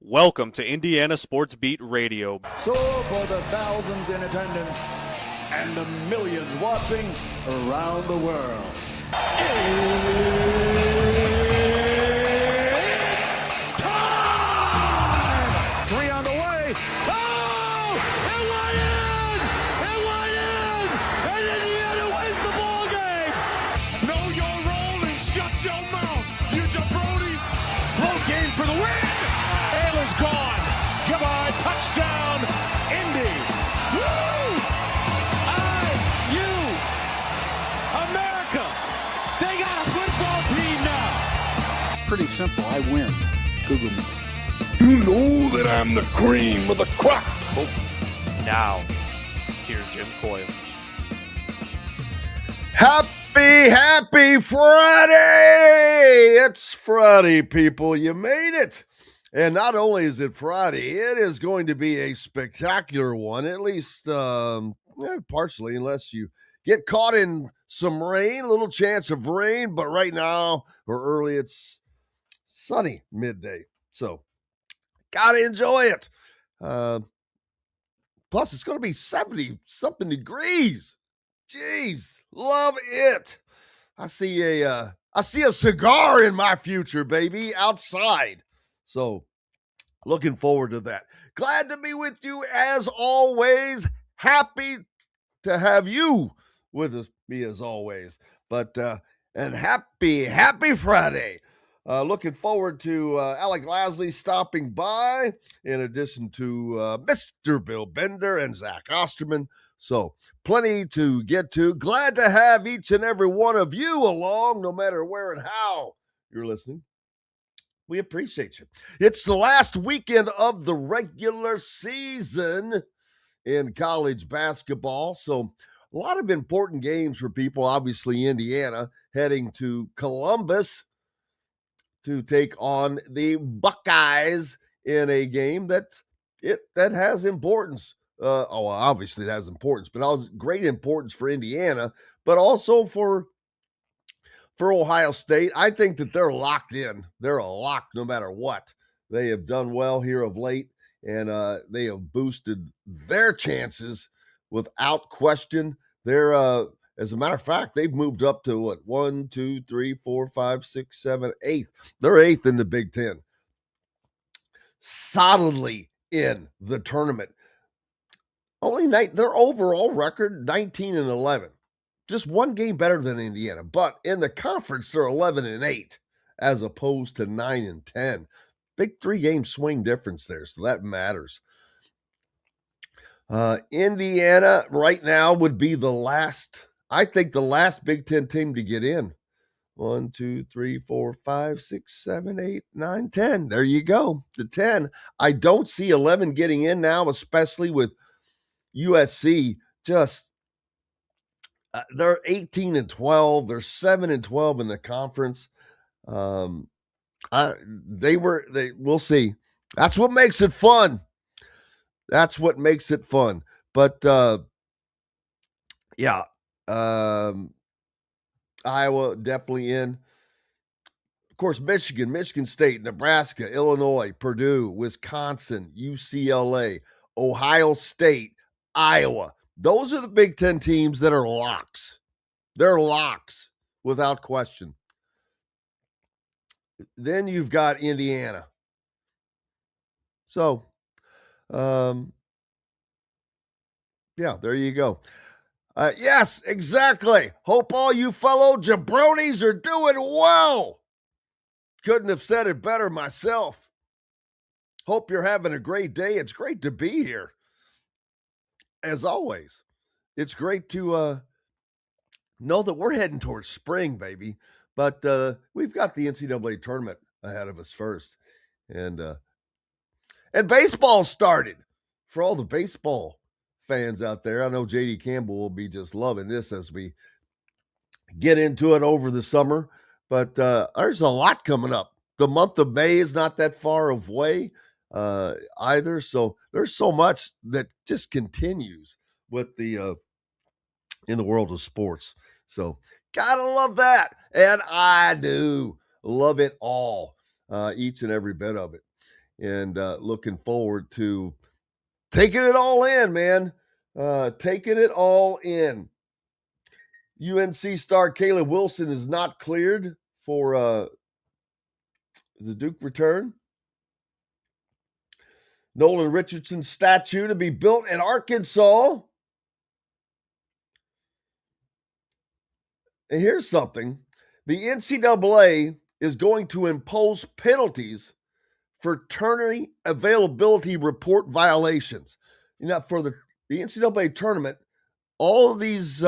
Welcome to Indiana Sports Beat Radio. So for the thousands in attendance and the millions watching around the world. Time! Three on the way. Oh! It went in! It went in! And Indiana wins the ball game! Know your role and shut your mouth, you jabroni! Float game for the win! Ayla's gone. Goodbye. Touchdown, Indy. Woo! IU. America. They got a football team now. It's pretty simple. I win. Google me. You know that I'm the cream of the crop. Now, here's Jim Coyle. Happy Friday! It's Friday, people. You made it. And not only is it Friday, it is going to be a spectacular one, at least partially, unless you get caught in some rain, a little chance of rain. But right now, or early, it's sunny midday. So, got to enjoy it. Plus, it's going to be 70-something degrees. Jeez, love it. I see a cigar in my future, baby, outside. So, looking forward to that. Glad to be with you as always. Happy to have you with me as always. But and happy Friday. Looking forward to Alec Lasley stopping by, in addition to Mr. Bill Bender and Zach Osterman. So plenty to get to. Glad to have each and every one of you along, no matter where and how you're listening. We appreciate you. It's the last weekend of the regular season in college basketball. So a lot of important games for people. Obviously, Indiana heading to Columbus to take on the Buckeyes in a game that has importance. Obviously it has importance, but also great importance for Indiana, but also for Ohio State. I think that they're locked in. They're a lock no matter what. They have done well here of late, and they have boosted their chances without question. They're as a matter of fact, they've moved up to what? 1, 2, 3, 4, 5, 6, 7, 8. They're 8th in the Big Ten. Solidly in the tournament. Their overall record, 19-11. Just one game better than Indiana. But in the conference, they're 11-8 as opposed to 9-10. Big 3-game swing difference there, so that matters. Indiana right now would be the last Big Ten team to get in. 1, 2, 3, 4, 5, 6, 7, 8, 9, 10. There you go. The 10. I don't see 11 getting in now, especially with USC. Just they're 18-12. They're 7-12 in the conference. We'll see. That's what makes it fun. But Iowa definitely in. Of course, Michigan State, Nebraska, Illinois, Purdue, Wisconsin, UCLA, Ohio State, Iowa. Those are the Big Ten teams that are locks. They're locks without question. Then you've got Indiana. So, there you go. Yes, exactly. Hope all you fellow jabronis are doing well. Couldn't have said it better myself. Hope you're having a great day. It's great to be here. As always, it's great to know that we're heading towards spring, baby. But we've got the NCAA tournament ahead of us first. And baseball started. For all the baseball fans out there, I know JD Campbell will be just loving this as we get into it over the summer. But there's a lot coming up. The month of May is not that far away either. So there's so much that just continues with the in the world of sports. So gotta love that. And I do love it all, each and every bit of it. and looking forward to taking it all in, man. Taking it all in. UNC star Caleb Wilson is not cleared for the Duke return. Nolan Richardson's statue to be built in Arkansas. And here's something. The NCAA is going to impose penalties for tournament availability report violations. For the NCAA tournament, all of these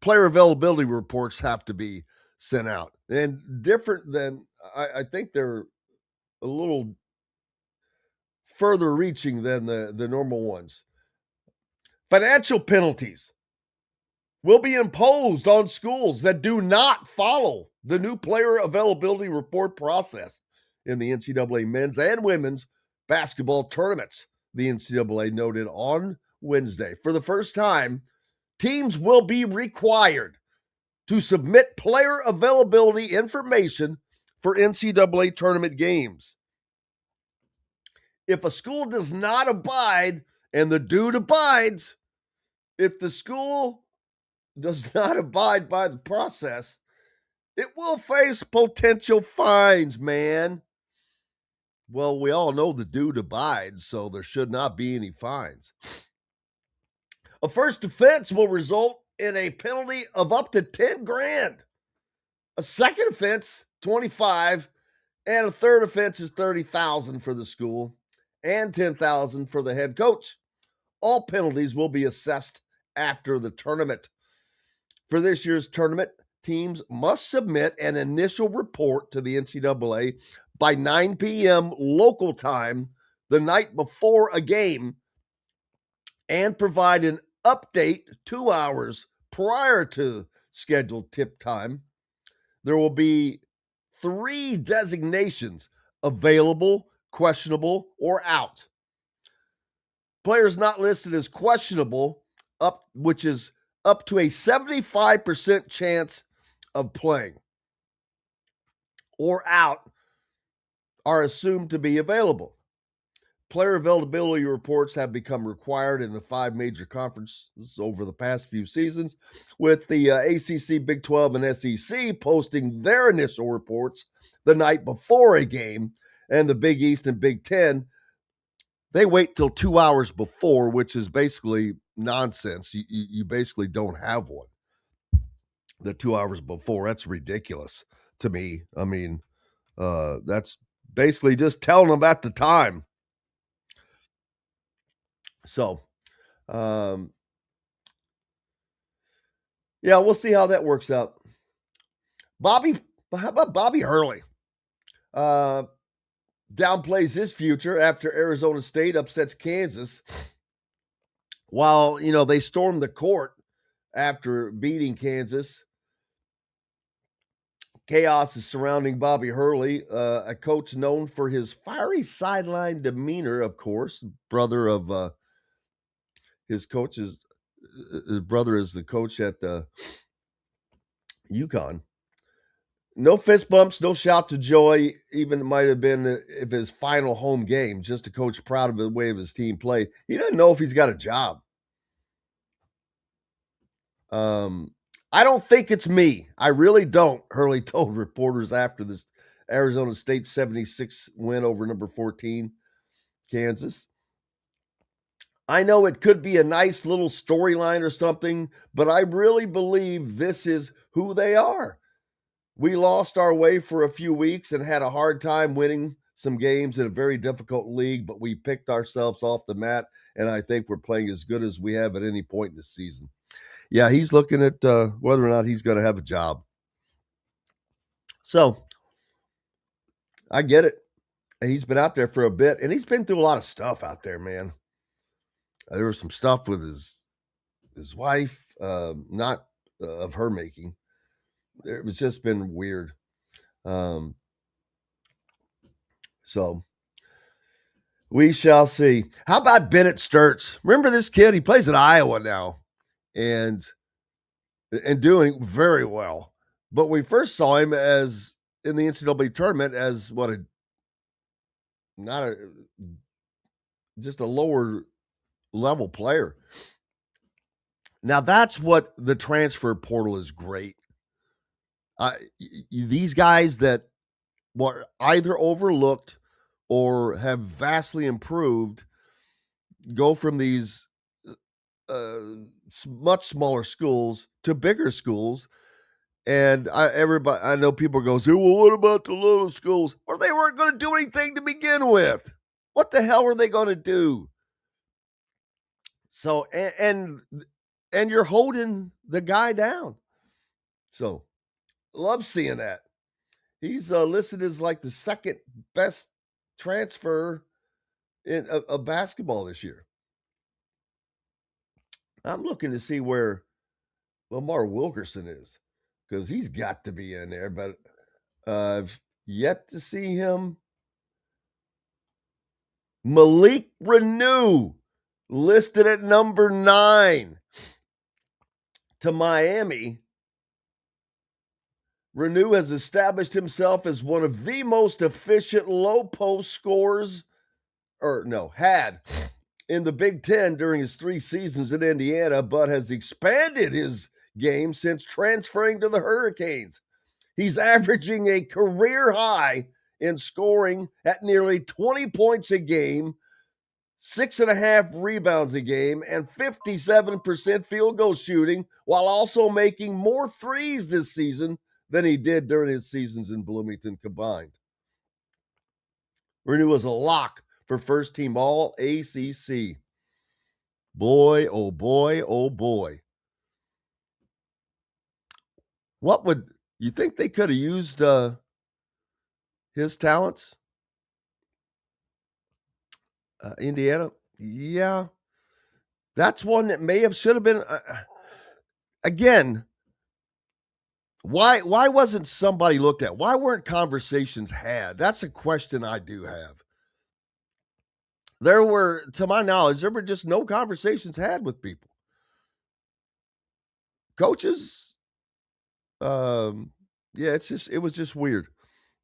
player availability reports have to be sent out. And different than, I think they're a little further reaching than the normal ones. Financial penalties will be imposed on schools that do not follow the new player availability report process in the NCAA men's and women's basketball tournaments, the NCAA noted on Wednesday. For the first time, teams will be required to submit player availability information for NCAA tournament games. If a school does not abide, and the dude abides, if the school does not abide by the process, it will face potential fines, man. Well, we all know the dude abides, so there should not be any fines. A first offense will result in a penalty of up to 10 grand. A second offense, 25, and a third offense is 30,000 for the school and 10,000 for the head coach. All penalties will be assessed after the tournament. For this year's tournament, teams must submit an initial report to the NCAA by 9 p.m. local time the night before a game and provide an update 2 hours prior to scheduled tip time. There will be 3 designations: available, questionable, or out. Players not listed as questionable, which is up to a 75% chance of playing, or out, are assumed to be available. Player availability reports have become required in the 5 major conferences over the past few seasons, with the ACC, Big 12, and SEC posting their initial reports the night before a game, and the Big East and Big 10, they wait till 2 hours before, which is basically nonsense. You basically don't have one. The 2 hours before, that's ridiculous to me. I mean, that's basically just telling them at the time. So, yeah, we'll see how that works out. How about Bobby Hurley? Downplays his future after Arizona State upsets Kansas. While, they stormed the court after beating Kansas, chaos is surrounding Bobby Hurley, a coach known for his fiery sideline demeanor, of course. Brother of his coaches, his brother is the coach at the UConn. No fist bumps, no shout to joy. Even it might have been if his final home game, just a coach proud of the way of his team played. He doesn't know if he's got a job. I don't think it's me. I really don't, Hurley told reporters after this Arizona State 76 win over number 14, Kansas. I know it could be a nice little storyline or something, but I really believe this is who they are. We lost our way for a few weeks and had a hard time winning some games in a very difficult league, but we picked ourselves off the mat, and I think we're playing as good as we have at any point in the season. Yeah, he's looking at whether or not he's going to have a job. So, I get it. He's been out there for a bit, and he's been through a lot of stuff out there, man. There was some stuff with his wife, not of her making. It was just been weird. So we shall see. How about Bennett Sturtz? Remember this kid? He plays at Iowa now and doing very well. But we first saw him as in the NCAA tournament as just a lower level player. Now that's what the transfer portal is great. These guys that were either overlooked or have vastly improved go from these much smaller schools to bigger schools. And I know people go, well, what about the little schools? Or they weren't going to do anything to begin with. What the hell are they going to do? So, and you're holding the guy down. So, love seeing that. He's listed as like the second best transfer in of basketball this year. I'm looking to see where Lamar Wilkerson is, because he's got to be in there, but I've yet to see him. Malik Renew listed at number 9 to Miami. Renew has established himself as one of the most efficient low post scorers, had in the Big Ten during his 3 seasons in Indiana, but has expanded his game since transferring to the Hurricanes. He's averaging a career high in scoring at nearly 20 points a game, 6.5 rebounds a game, and 57% field goal shooting, while also making more threes this season than he did during his seasons in Bloomington combined. Renew was a lock for first team All ACC. Boy, oh boy, oh boy. What would you think they could have used his talents? Indiana? Yeah. That's one that should have been again. Why wasn't somebody looked at? Why weren't conversations had? That's a question I do have. To my knowledge, there were just no conversations had with people. Coaches, it was just weird.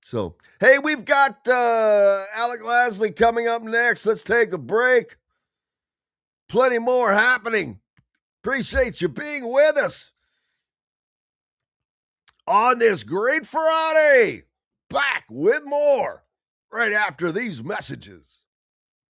So, hey, we've got Alec Lasley coming up next. Let's take a break. Plenty more happening. Appreciate you being with us on this great Friday. Back with more right after these messages.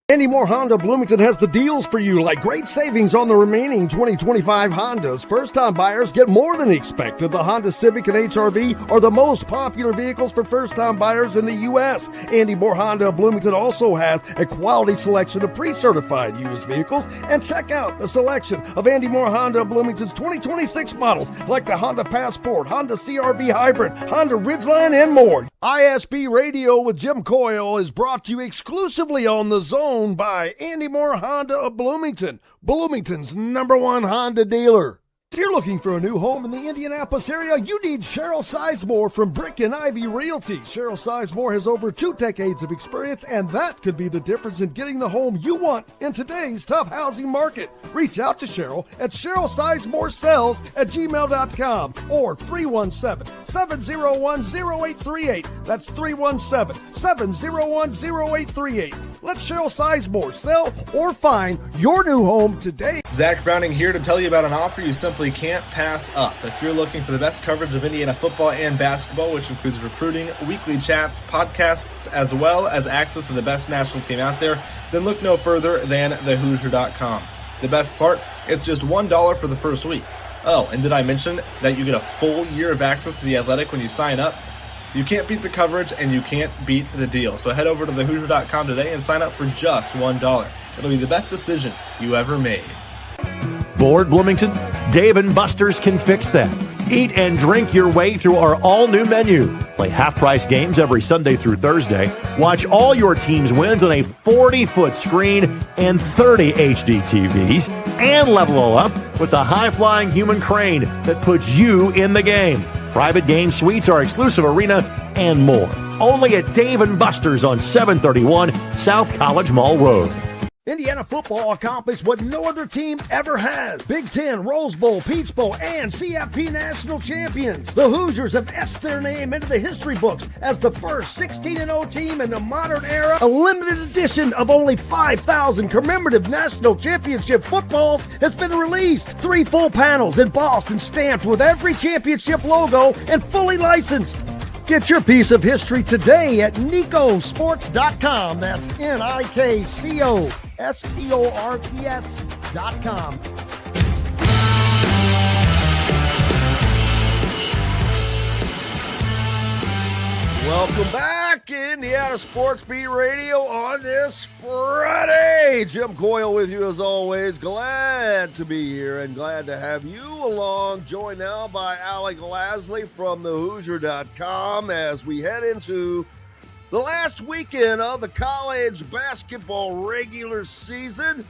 Andy Moore Honda Bloomington has the deals for you, like great savings on the remaining 2025 Hondas. First-time buyers get more than expected. The Honda Civic and HR-V are the most popular vehicles for first-time buyers in the U.S. Andy Moore Honda Bloomington also has a quality selection of pre-certified used vehicles. And check out the selection of Andy Moore Honda Bloomington's 2026 models, like the Honda Passport, Honda CR-V Hybrid, Honda Ridgeline, and more. ISB Radio with Jim Coyle is brought to you exclusively on The Zone by Andy Moore Honda of Bloomington, Bloomington's #1 Honda dealer. If you're looking for a new home in the Indianapolis area, you need Cheryl Sizemore from Brick and Ivy Realty. Cheryl Sizemore has over 2 decades of experience, and that could be the difference in getting the home you want in today's tough housing market. Reach out to Cheryl at CherylSizemore@gmail.com or 317-701-0838. That's 317-701-0838. Let Cheryl Sizemore sell or find your new home today. Zach Browning here to tell you about an offer you simply can't pass up. If you're looking for the best coverage of Indiana football and basketball, which includes recruiting, weekly chats, podcasts, as well as access to the best national team out there, then look no further than thehoosier.com. The best part, it's just $1 for the first week. Oh, and did I mention that you get a full year of access to The Athletic when you sign up? You can't beat the coverage, and you can't beat the deal. So head over to thehoosier.com today and sign up for just $1. It'll be the best decision you ever made. Bored, Bloomington? Dave & Buster's can fix that. Eat and drink your way through our all-new menu. Play half-price games every Sunday through Thursday. Watch all your team's wins on a 40-foot screen and 30 HD TVs. And level all up with the high-flying human crane that puts you in the game. Private game suites, our exclusive arena, and more. Only at Dave & Buster's on 731 South College Mall Road. Indiana football accomplished what no other team ever has. Big Ten, Rose Bowl, Peach Bowl, and CFP national champions. The Hoosiers have etched their name into the history books as the first 16-0 team in the modern era. A limited edition of only 5,000 commemorative national championship footballs has been released. 3 full panels embossed and stamped with every championship logo and fully licensed. Get your piece of history today at NICOsports.com. That's NICOsports.com. Welcome back, Indiana Sports Beat Radio on this Friday. Jim Coyle with you as always. Glad to be here and glad to have you along. Joined now by Alec Lasley from thehoosier.com as we head into the last weekend of the college basketball regular season.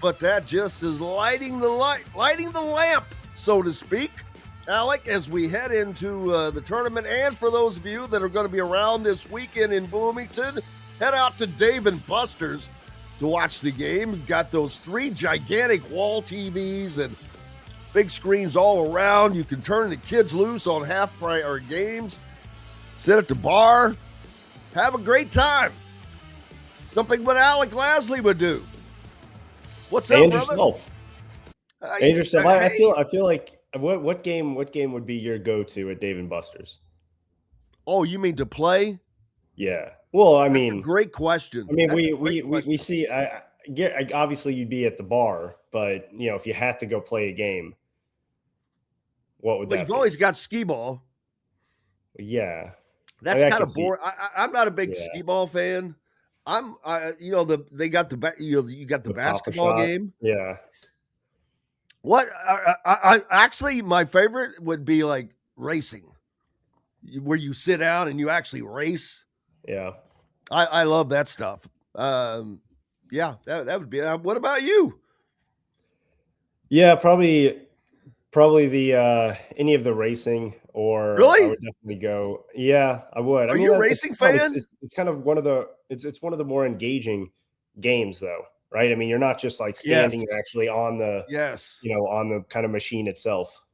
But that just is lighting the lamp, so to speak. Alec, as we head into the tournament, and for those of you that are going to be around this weekend in Bloomington, head out to Dave & Buster's to watch the game. Got those 3 gigantic wall TVs and big screens all around. You can turn the kids loose on half-price games, sit at the bar, have a great time. Something what Alec Lasley would do. What's up, and brother? Yourself. And yourself. I feel like what game would be your go-to at Dave & Buster's? Oh, you mean to play? Yeah. Well, I mean, great question. I mean, we see. I obviously you'd be at the bar, but if you had to go play a game, what would that? You've be? always got skee ball. Yeah, that's kind of boring. I'm not a big skee ball fan. They got you got the basketball game. Yeah. What I actually my favorite would be like racing, where you sit down and you actually race. Yeah, I love that stuff. Yeah, that would be. What about you? Yeah, probably the any of the racing or really. I would definitely go. Yeah, I would. Are you a racing fan? It's kind of one of the more engaging games though. Right. I mean, you're not just like standing actually on the, on the kind of machine itself.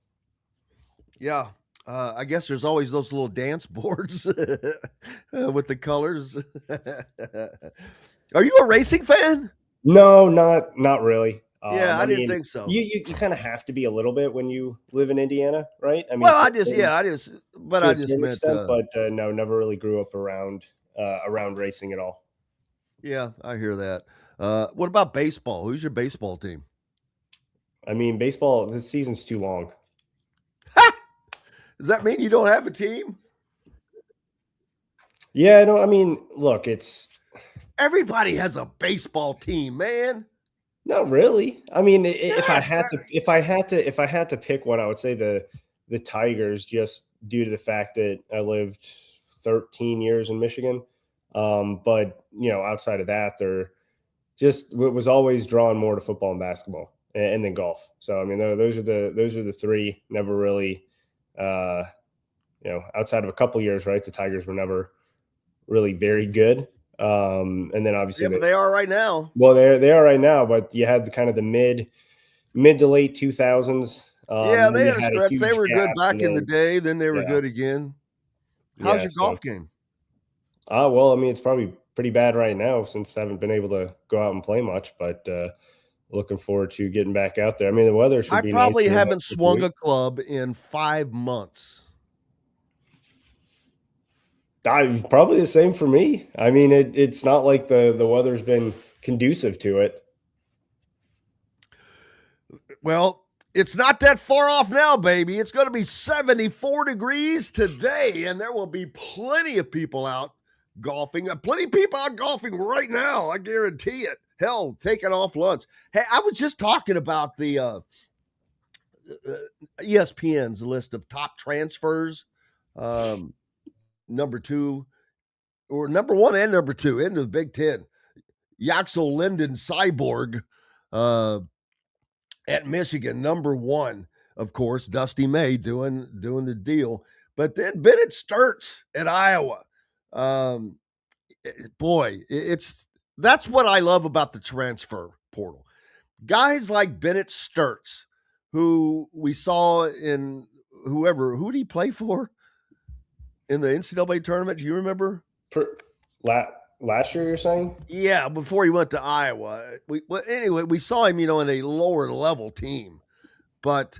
Yeah. I guess there's always those little dance boards with the colors. Are you a racing fan? No, not really. Yeah, I didn't think so. You kind of have to be a little bit when you live in Indiana, right? I mean, I just meant, no, never really grew up around racing at all. Yeah, I hear that. What about baseball? Who's your baseball team? I mean, baseball, this season's too long. Does that mean you don't have a team? Yeah, no, I mean, look, everybody has a baseball team, man. Not really. I mean, if I had to pick one, I would say the Tigers, just due to the fact that I lived 13 years in Michigan. But outside of that, they're just was always drawn more to football and basketball, and then golf. So I mean, those are the 3. Never really, outside of a couple years, right? The Tigers were never really very good. And then obviously, but they are right now. Well, they are right now, but you had the kind of the mid to late 2000s. Yeah, they had a stretch. They were good back in the day. Then they were good again. How's your golf game? Well, I mean, it's probably pretty bad right now since I haven't been able to go out and play much, but looking forward to getting back out there. I mean, the weather should be nice. I probably haven't swung a club in 5 months. Probably the same for me. I mean, it's not like the weather's been conducive to it. Well, it's not that far off now, baby. It's going to be 74 degrees today, and there will be plenty of people out golfing. Plenty of people out golfing right now. I guarantee it. Hell, taking off lunch. Hey, I was just talking about the ESPN's list of top transfers. Number 2 or number 1 and number 2 into the Big Ten. Yaxel Linden Cyborg at Michigan, number 1, of course. Dusty May doing the deal. But then Bennett Sturts at Iowa. Boy, it's that's what I love about the transfer portal. Guys like Bennett Sturts, who we saw in who did he play for in the NCAA tournament? Do you remember? Last year, you're saying? Yeah, before he went to Iowa. Anyway, we saw him, in a lower level team, but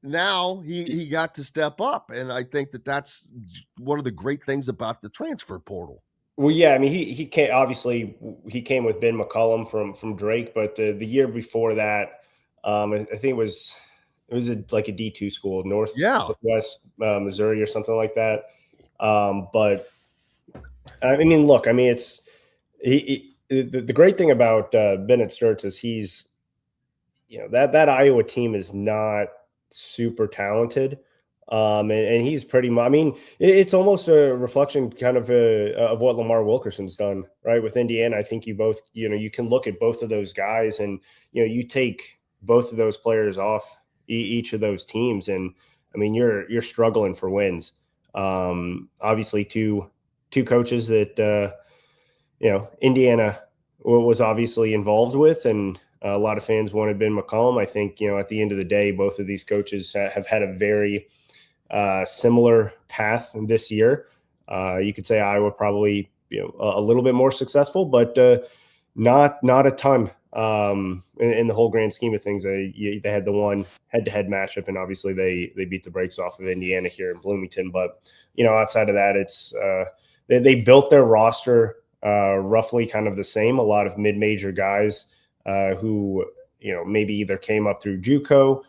now he got to step up, and I think that's one of the great things about the transfer portal. Well, yeah, I mean, he came, obviously he came with Ben McCollum from Drake, but the year before that, I think it was like a D2 school, Northwest Missouri or something like that. But I mean, look, I mean, it's the great thing about Bennett Sturts is he's, that Iowa team is not super talented. And he's pretty much, I mean, it's almost a reflection kind of what Lamar Wilkerson's done, right? With Indiana. I think you can look at both of those guys and, you take both of those players off each of those teams. And I mean, you're struggling for wins. Obviously two coaches that, Indiana was obviously involved with, and a lot of fans wanted Ben McCollum. I think, at the end of the day, both of these coaches have had a very similar path this year. You could say Iowa probably a little bit more successful, but not a ton in the whole grand scheme of things. They had the one head-to-head matchup, and obviously they beat the brakes off of Indiana here in Bloomington. But outside of that, it's they built their roster roughly kind of the same. A lot of mid-major guys who maybe either came up through JUCO.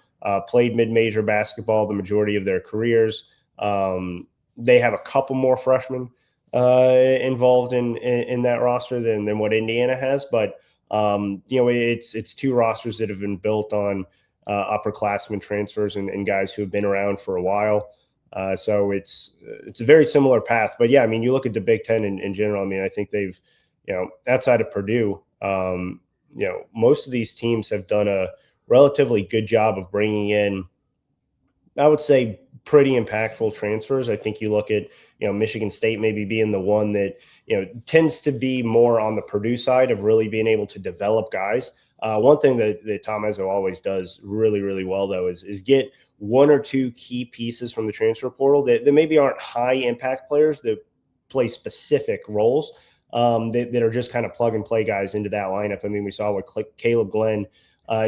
Played mid-major basketball the majority of their careers. They have a couple more freshmen involved in that roster than what Indiana has, but it's two rosters that have been built on upperclassmen transfers and guys who have been around for a while. So it's a very similar path. But yeah, I mean, you look at the Big Ten in general. I mean, I think they've outside of Purdue, most of these teams have done a relatively good job of bringing in, I would say, pretty impactful transfers. I think you look at, Michigan State maybe being the one that, tends to be more on the Purdue side of really being able to develop guys. One thing that Tom Izzo always does really, really well, though, is get one or two key pieces from the transfer portal that maybe aren't high impact players that play specific roles that are just kind of plug and play guys into that lineup. I mean, we saw what Caleb Glenn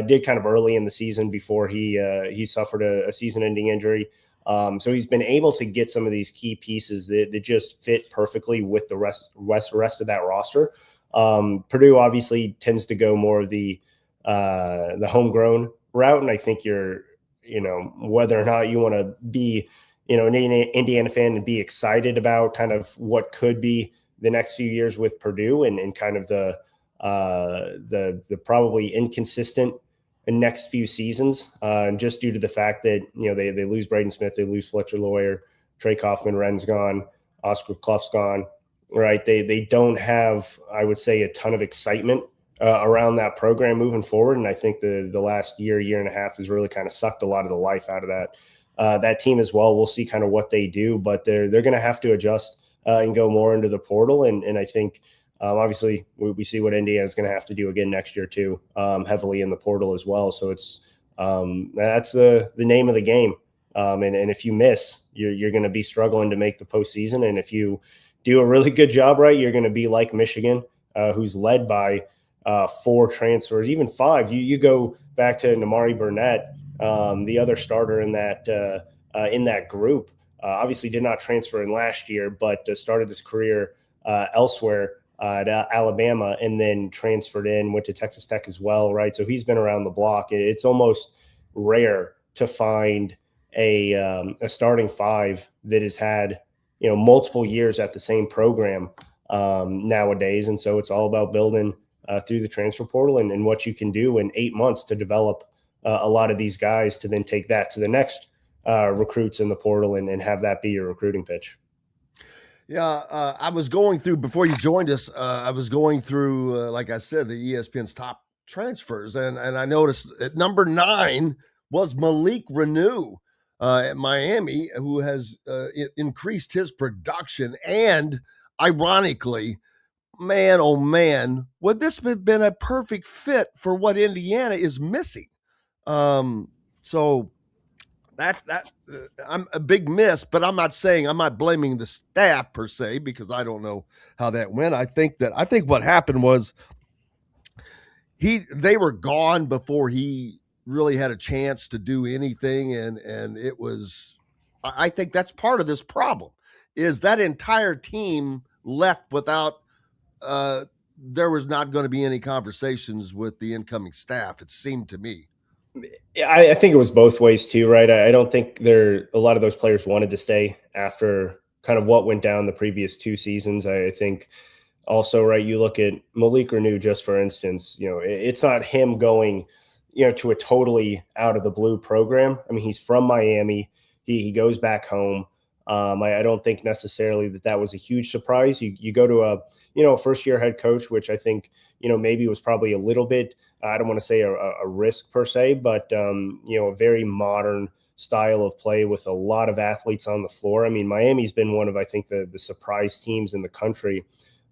did kind of early in the season before he suffered a season-ending injury. So he's been able to get some of these key pieces that just fit perfectly with the rest of that roster. Purdue obviously tends to go more of the homegrown route, and I think whether or not you want to be an Indiana fan and be excited about kind of what could be the next few years with Purdue and kind of the probably inconsistent next few seasons, just due to the fact that they lose Braden Smith, they lose Fletcher Lawyer, Trey Kaufman-Wren's gone, Oscar Clough's gone, right? They don't have, I would say, a ton of excitement around that program moving forward, and I think the last year and a half has really kind of sucked a lot of the life out of that team as well. We'll see kind of what they do, but they're going to have to adjust and go more into the portal, and I think. Obviously, we see what Indiana is going to have to do again next year too, heavily in the portal as well. So it's that's the name of the game. And if you miss, you're going to be struggling to make the postseason. And if you do a really good job, right, you're going to be like Michigan, who's led by 4 transfers, even 5. You go back to Namari Burnett, the other starter in that group. Obviously, did not transfer in last year, but started his career elsewhere. At Alabama, and then transferred went to Texas Tech as well, right? So he's been around the block. It's almost rare to find a starting 5 that has had multiple years at the same program nowadays, and so it's all about building through the transfer portal and what you can do in 8 months to develop a lot of these guys to then take that to the next recruits in the portal and have that be your recruiting pitch. Yeah, I was going through, before you joined us, I was going through, like I said, the ESPN's top transfers, and I noticed at number 9 was Malik Renew at Miami, who has increased his production and, ironically, man, oh man, would this have been a perfect fit for what Indiana is missing? So that's I'm a big miss, but I'm not blaming the staff per se, because I don't know how that went. I think what happened was they were gone before he really had a chance to do anything, and it was, I think that's part of this problem, is that entire team left without there was not going to be any conversations with the incoming staff, it seemed to me. I think it was both ways too, right? I don't think a lot of those players wanted to stay after kind of what went down the previous 2 seasons. I think also, right, you look at Malik Renew, just for instance, it's not him going, to a totally out of the blue program. I mean, he's from Miami. He goes back home. I don't think necessarily that was a huge surprise. You go to a first year head coach, which I think maybe was probably a little bit, I don't want to say a risk per se, but a very modern style of play with a lot of athletes on the floor. I mean, Miami's been one of, I think, the surprise teams in the country,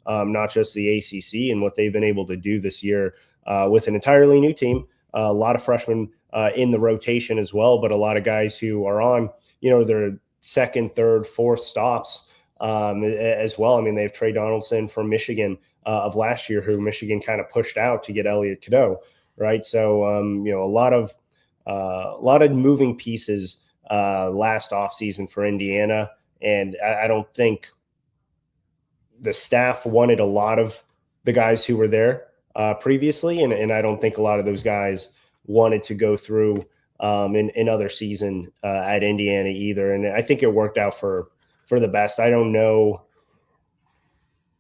not just the ACC, and what they've been able to do this year with an entirely new team, a lot of freshmen in the rotation as well, but a lot of guys who are on their second, third, fourth stops as well. I mean, they have Trey Donaldson from Michigan of last year, who Michigan kind of pushed out to get Elliot Cadeau, right? So a lot of moving pieces last offseason for Indiana, and I don't think the staff wanted a lot of the guys who were there previously, and I don't think a lot of those guys wanted to go through in another season at Indiana either. And I think it worked out for the best. I don't know.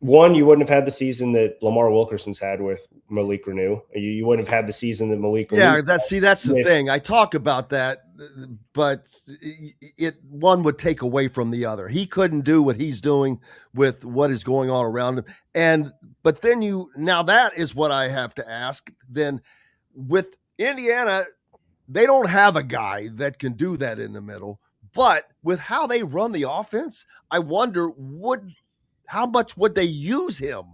One, you wouldn't have had the season that Lamar Wilkerson's had with Malik Renew. You wouldn't have had the season that Malik Renew. Yeah, that's the thing. I talk about that, but one would take away from the other. He couldn't do what he's doing with what is going on around him. But then now that is what I have to ask. Then with Indiana, they don't have a guy that can do that in the middle. But with how they run the offense, I wonder how much would they use him?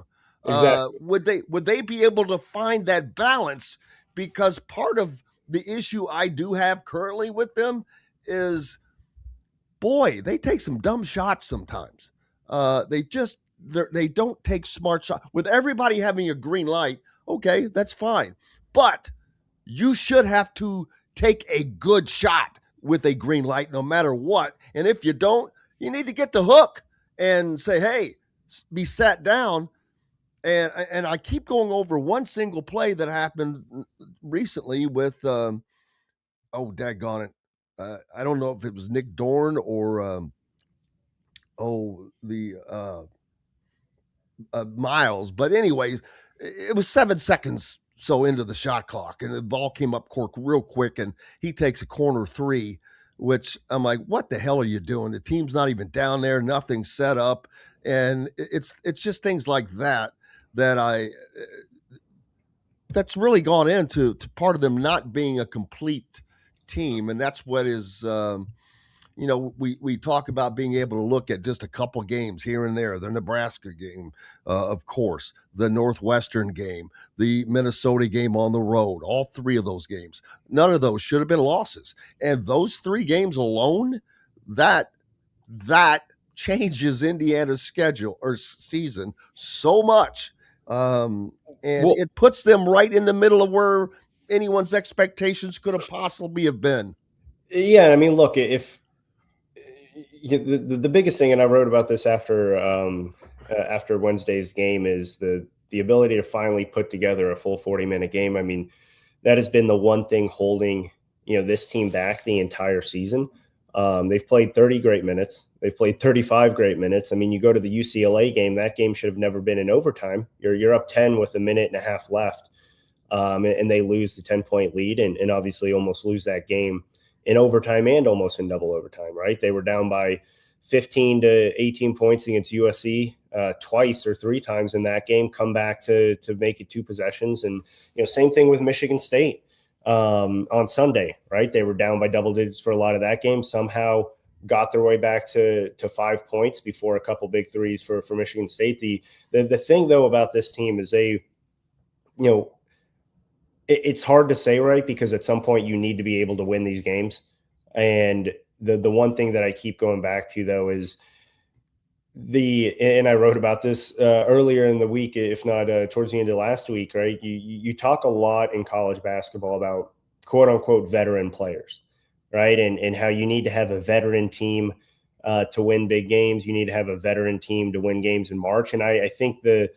Exactly. Would they be able to find that balance? Because part of the issue I do have currently with them is, boy, they take some dumb shots sometimes. They don't take smart shots. With everybody having a green light, okay, that's fine. But you should have to take a good shot with a green light no matter what. And if you don't, you need to get the hook and say, hey, be sat down. And I keep going over one single play that happened recently with, daggone it. I don't know if it was Nick Dorn or, Miles. But anyway, it was 7 seconds so into the shot clock, and the ball came up court real quick, and he takes a corner three, which I'm like, what the hell are you doing? The team's not even down there, nothing's set up. And it's just things like that's really gone into part of them not being a complete team. And that's what is, we talk about being able to look at just a couple games here and there, the Nebraska game, of course, the Northwestern game, the Minnesota game on the road, all 3 of those games. None of those should have been losses. And those 3 games alone, that changes Indiana's schedule or season so much. It puts them right in the middle of where anyone's expectations could have possibly have been. Yeah. I mean, look, if the biggest thing, and I wrote about this after Wednesday's game, is the ability to finally put together a full 40-minute game. I mean, that has been the one thing holding, this team back the entire season. They've played 30 great minutes. They've played 35 great minutes. I mean, you go to the UCLA game, that game should have never been in overtime. You're up 10 with a minute and a half left, and they lose the 10-point lead and obviously almost lose that game in overtime and almost in double overtime, right? They were down by 15 to 18 points against USC twice or 3 times in that game, come back to make it 2 possessions. And, same thing with Michigan State on Sunday, right? They were down by double digits for a lot of that game, somehow got their way back to 5 points before a couple big threes for Michigan State. The thing though about this team is it's hard to say, right? Because at some point you need to be able to win these games. And the one thing that I keep going back to though is and I wrote about this earlier in the week, if not towards the end of last week, right? You talk a lot in college basketball about quote unquote veteran players, right? And how you need to have a veteran team to win big games. You need to have a veteran team to win games in March. And I think the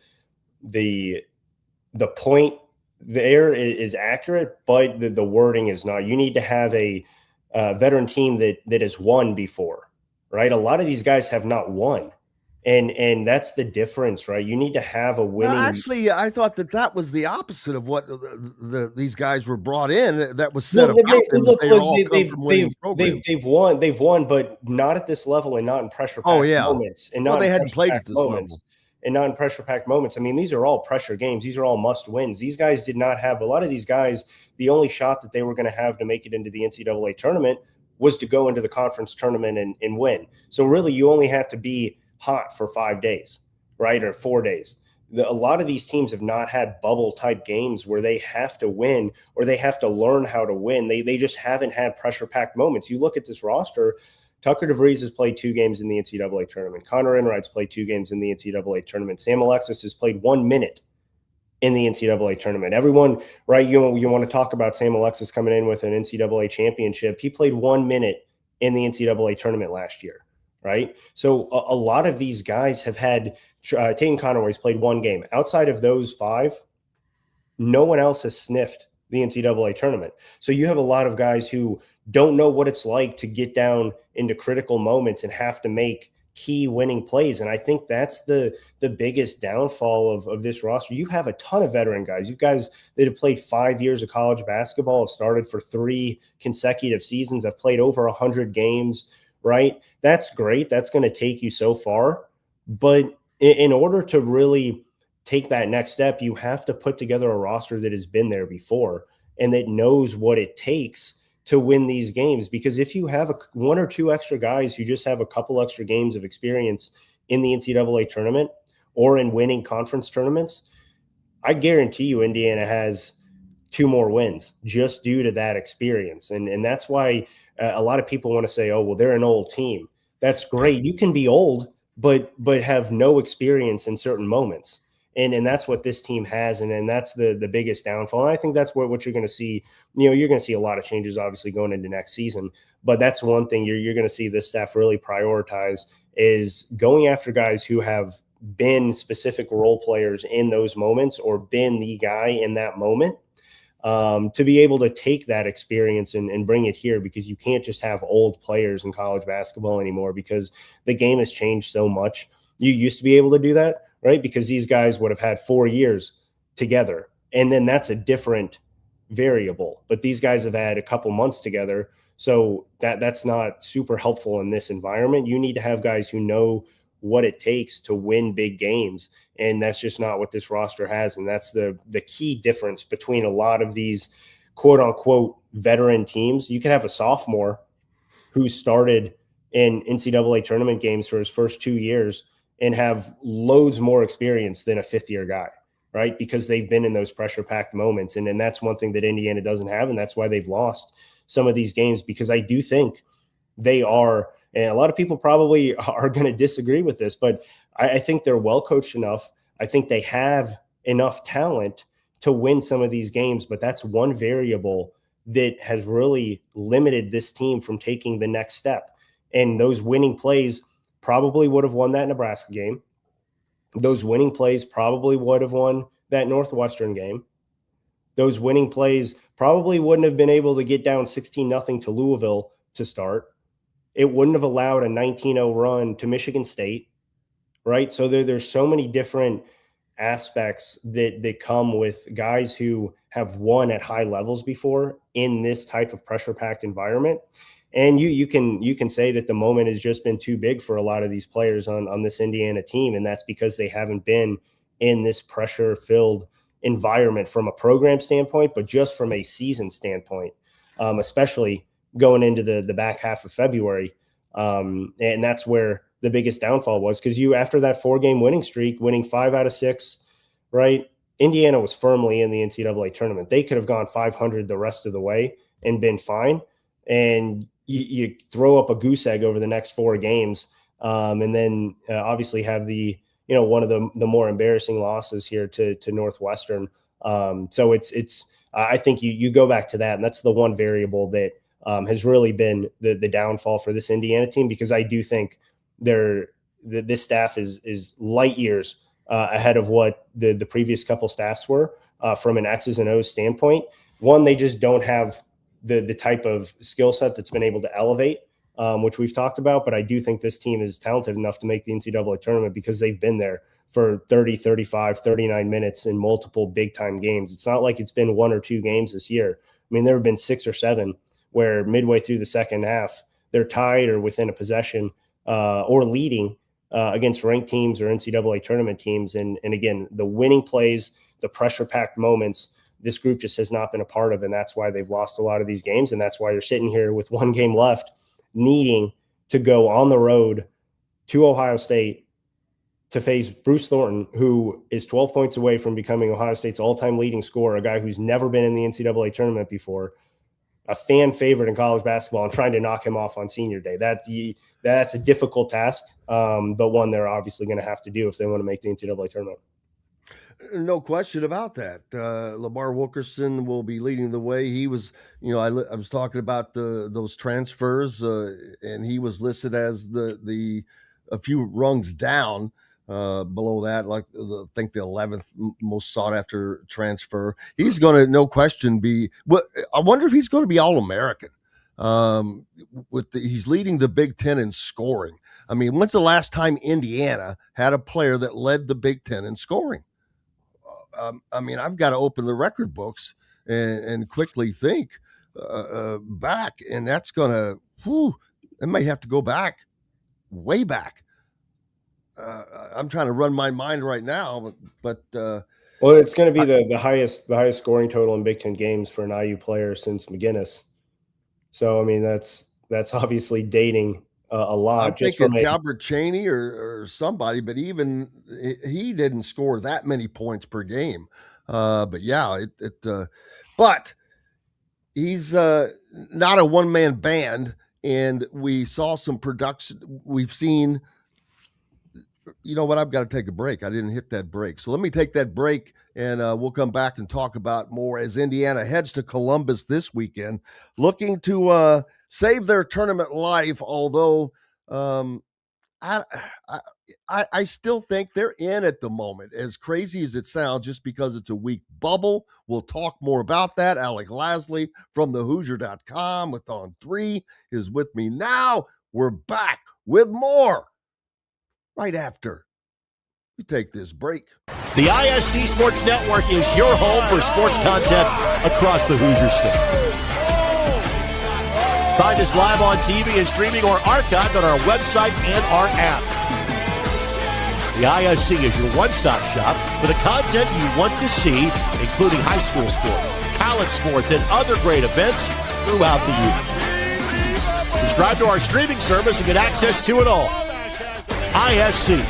point there is accurate, but the wording is not. You need to have a veteran team that has won before, right? A lot of these guys have not won. And that's the difference, right? You need to have a winning. Actually, I thought that was the opposite of what these guys were brought in. That was said about them. They all come from winning programs. They've won, but not at this level and not in pressure packed moments. And they hadn't played at this level. And not in pressure packed moments. I mean, these are all pressure games. These are all must wins. These guys did not have, a lot of these guys, the only shot that they were going to have to make it into the NCAA tournament was to go into the conference tournament and win. So really, you only have to be hot for 5 days, right? Or 4 days. A lot of these teams have not had bubble type games where they have to win or they have to learn how to win. They just haven't had pressure packed moments. You look at this roster, Tucker DeVries has played 2 games in the NCAA tournament. Connor Enright's played 2 games in the NCAA tournament. Sam Alexis has played 1 minute in the NCAA tournament. Everyone, right? You want to talk about Sam Alexis coming in with an NCAA championship. He played 1 minute in the NCAA tournament last year. Right. So a lot of these guys have had Tatum Conaway's played 1 game. Outside of those 5, no one else has sniffed the NCAA tournament. So you have a lot of guys who don't know what it's like to get down into critical moments and have to make key winning plays. And I think that's the biggest downfall of this roster. You have a ton of veteran guys. You've guys that have played 5 years of college basketball, have started for 3 consecutive seasons, have played over 100 games. Right? That's great. That's going to take you so far. But in order to really take that next step, you have to put together a roster that has been there before and that knows what it takes to win these games. Because if you have 1 or 2 extra guys who just have a couple extra games of experience in the NCAA tournament or in winning conference tournaments, I guarantee you Indiana has 2 more wins just due to that experience. And that's why a lot of people want to say, oh, well, they're an old team. That's great. You can be old, but have no experience in certain moments. And that's what this team has. And that's the biggest downfall. And I think that's what you're going to see. You're going to see a lot of changes, obviously, going into next season. But that's one thing you're going to see this staff really prioritize is going after guys who have been specific role players in those moments or been the guy in that moment. To be able to take that experience and bring it here, because you can't just have old players in college basketball anymore because the game has changed so much. You used to be able to do that, right? Because these guys would have had 4 years together, and then that's a different variable. But these guys have had a couple months together, so that's not super helpful in this environment. You need to have guys who know what it takes to win big games. And that's just not what this roster has. And that's the key difference between a lot of these quote unquote veteran teams. You can have a sophomore who started in NCAA tournament games for his first 2 years and have loads more experience than a 5th-year guy, right? Because they've been in those pressure-packed moments. And that's one thing that Indiana doesn't have. And that's why they've lost some of these games, because I do think they are, and a lot of people probably are going to disagree with this, but I think they're well coached enough. I think they have enough talent to win some of these games, but that's one variable that has really limited this team from taking the next step. And those winning plays probably would have won that Nebraska game. Those winning plays probably would have won that Northwestern game. Those winning plays probably wouldn't have been able to get down 16-0 to Louisville to start. It wouldn't have allowed a 19-0 run to Michigan State, right? So there's so many different aspects that come with guys who have won at high levels before in this type of pressure-packed environment. And you can say that the moment has just been too big for a lot of these players on this Indiana team, and that's because they haven't been in this pressure-filled environment from a program standpoint, but just from a season standpoint, especially going into the back half of February. And that's where the biggest downfall was, because after that 4-game winning streak, winning 5 out of 6, right? Indiana was firmly in the NCAA tournament. They could have gone 500 the rest of the way and been fine. And you throw up a goose egg over the next 4 games, and then obviously have the one of the more embarrassing losses here to Northwestern. So it's I think you go back to that, and that's the one variable that has really been the downfall for this Indiana team, because I do think this staff is light years ahead of what the previous couple staffs were from an X's and O's standpoint. One, they just don't have the type of skill set that's been able to elevate, which we've talked about. But I do think this team is talented enough to make the NCAA tournament because they've been there for 30, 35, 39 minutes in multiple big-time games. It's not like it's been 1 or 2 games this year. I mean, there have been 6 or 7 where midway through the second half, they're tied or within a possession or leading against ranked teams or NCAA tournament teams. And again, the winning plays, the pressure-packed moments, this group just has not been a part of, and that's why they've lost a lot of these games. And that's why you're sitting here with 1 game left, needing to go on the road to Ohio State to face Bruce Thornton, who is 12 points away from becoming Ohio State's all-time leading scorer, a guy who's never been in the NCAA tournament before, a fan favorite in college basketball, and trying to knock him off on senior day. That's a difficult task, but one they're obviously going to have to do if they want to make the NCAA tournament. No question about that. Lamar Wilkerson will be leading the way. He was, I was talking about those transfers, and he was listed as a few rungs down below that, like I think the 11th most sought after transfer. He's going to, no question, be. I wonder if he's going to be All-American. He's leading the Big Ten in scoring. I mean, when's the last time Indiana had a player that led the Big Ten in scoring? I mean, I've got to open the record books and quickly think back, and that's going to, it may have to go back, way back. I'm trying to run my mind right now, but well, it's going to be the highest scoring total in Big Ten games for an IU player since McGinnis. So, I mean, that's obviously dating a lot. I'm thinking Albert Cheney or somebody, but even he didn't score that many points per game. But yeah, but he's not a one-man band, and we saw some production. We've seen. You know what? I've got to take a break. I didn't hit that break. So let me take that break, and we'll come back and talk about more as Indiana heads to Columbus this weekend, looking to save their tournament life, although I still think they're in at the moment, as crazy as it sounds, just because it's a weak bubble. We'll talk more about that. Alec Lasley from thehoosier.com with On 3 is with me now. We're back with more right after we take this break. The ISC Sports Network is your home for sports content across the Hoosier State. Find us live on TV and streaming or archived on our website and our app. The ISC is your one-stop shop for the content you want to see, including high school sports, college sports, and other great events throughout the year. Subscribe to our streaming service and get access to it all. ISC,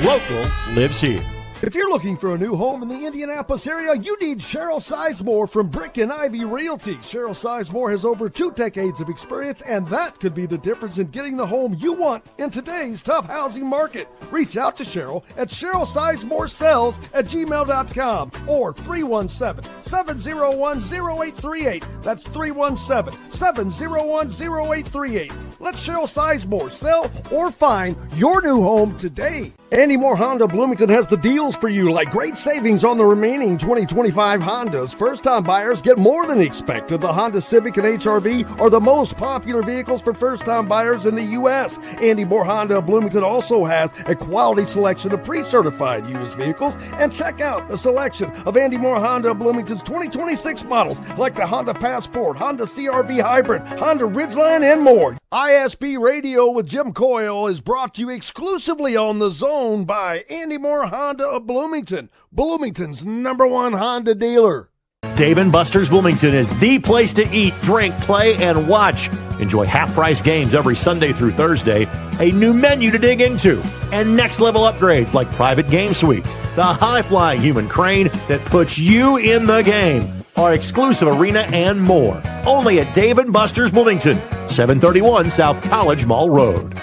local lives here. If you're looking for a new home in the Indianapolis area, you need Cheryl Sizemore from Brick and Ivy Realty. Cheryl Sizemore has over 2 decades of experience, and that could be the difference in getting the home you want in today's tough housing market. Reach out to Cheryl at CherylSizemore@gmail.com or 317-701-0838. That's 317-701-0838. Let Cheryl Sizemore sell or find your new home today. Andy Moore Honda Bloomington has the deals for you, like great savings on the remaining 2025 Hondas. First-time buyers get more than expected. The Honda Civic and HR-V are the most popular vehicles for first-time buyers in the U.S. Andy Moore Honda Bloomington also has a quality selection of pre-certified used vehicles. And check out the selection of Andy Moore Honda Bloomington's 2026 models, like the Honda Passport, Honda CR-V Hybrid, Honda Ridgeline, and more. ISB Radio with Jim Coyle is brought to you exclusively on The Zone by Andy Moore Honda of Bloomington, Bloomington's #1 Honda dealer. Dave & Buster's Bloomington is the place to eat, drink, play, and watch. Enjoy half-price games every Sunday through Thursday, a new menu to dig into, and next-level upgrades like private game suites, the high-flying human crane that puts you in the game, our exclusive arena, and more. Only at Dave & Buster's Bloomington, 731 South College Mall Road.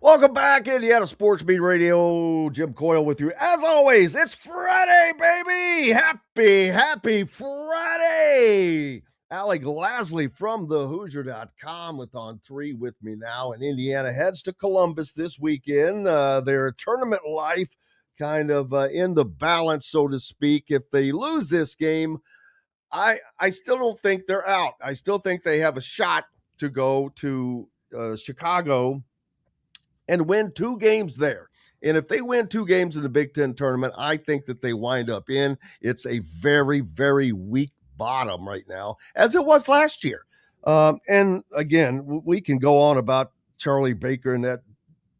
Welcome back, Indiana Sports Beat Radio. Jim Coyle with you. As always, it's Friday, baby. Happy Friday. Alec Lasley from thehoosier.com with On 3 with me now. And Indiana heads to Columbus this weekend. Their tournament life kind of in the balance, so to speak. If they lose this game, I still don't think they're out. I still think they have a shot to go to Chicago and win 2 games there. And if they win 2 games in the Big Ten tournament, I think that they wind up in. It's a very, very weak bottom right now, as it was last year. And again, we can go on about Charlie Baker and that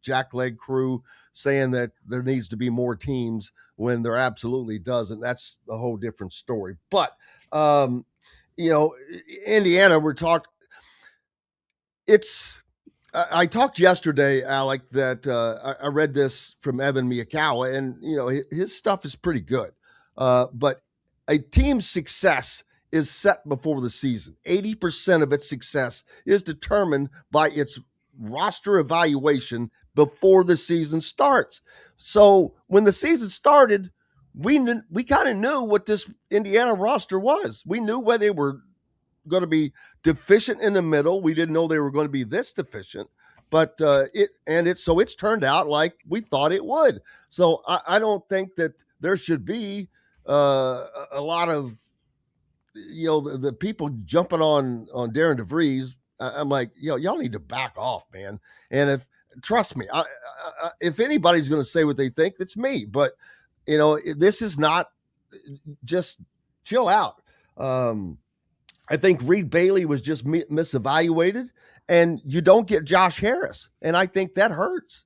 jackleg crew saying that there needs to be more teams when there absolutely doesn't. That's a whole different story. But, Indiana, I talked yesterday, Alec, that I read this from Evan Miyakawa, and, his stuff is pretty good. But a team's success is set before the season. 80% of its success is determined by its roster evaluation before the season starts. So when the season started, we kind of knew what this Indiana roster was. We knew where they were going to be deficient in the middle. We didn't know they were going to be this deficient, but it's turned out like we thought it would. So I don't think that there should be a lot of the people jumping on Darren DeVries. I'm like, y'all need to back off, man. And trust me, if anybody's going to say what they think, it's me. But this is not, just chill out. I think Reed Bailey was just misevaluated, and you don't get Josh Harris, and I think that hurts.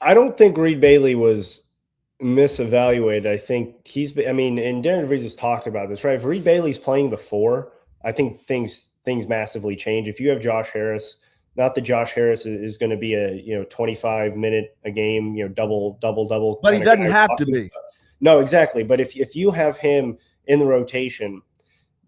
I don't think Reed Bailey was misevaluated. I think and Darren DeVries has talked about this, right? If Reed Bailey's playing the 4, I think things massively change. If you have Josh Harris, not that Josh Harris is going to be a 25-minute a game, double. But he doesn't have to be. No, exactly. But if you have him in the rotation,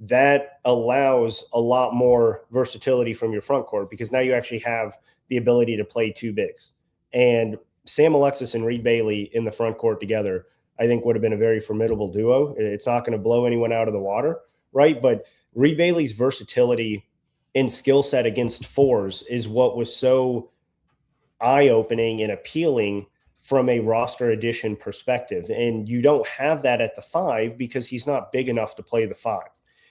that allows a lot more versatility from your front court, because now you actually have the ability to play 2 bigs. And Sam Alexis and Reed Bailey in the front court together, I think would have been a very formidable duo. It's not going to blow anyone out of the water, right? But Reed Bailey's versatility and skill set against 4s is what was so eye-opening and appealing from a roster addition perspective. And you don't have that at the 5 because he's not big enough to play the 5.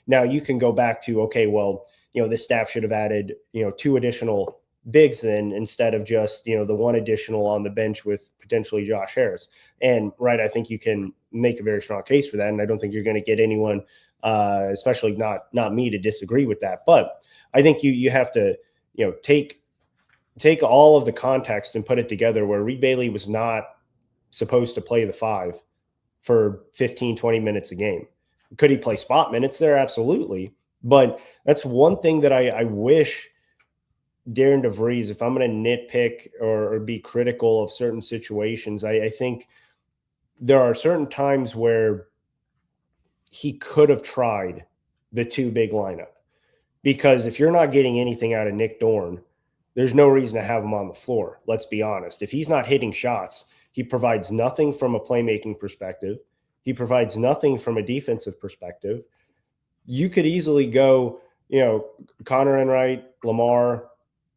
Now you can go back to, okay, well, this staff should have added, 2 additional bigs then, instead of just, the 1 additional on the bench with potentially Josh Harris. And right, I think you can make a very strong case for that. And I don't think you're going to get anyone, especially not me, to disagree with that. But I think you have to, take all of the context and put it together, where Reed Bailey was not supposed to play the 5 for 15, 20 minutes a game. Could he play spot minutes there? Absolutely. But that's one thing that I wish Darren DeVries, if I'm going to nitpick or be critical of certain situations, I think there are certain times where he could have tried the 2 big lineup. Because if you're not getting anything out of Nick Dorn, there's no reason to have him on the floor. Let's be honest. If he's not hitting shots, he provides nothing from a playmaking perspective. He provides nothing from a defensive perspective. You could easily go, Connor Enright, Lamar,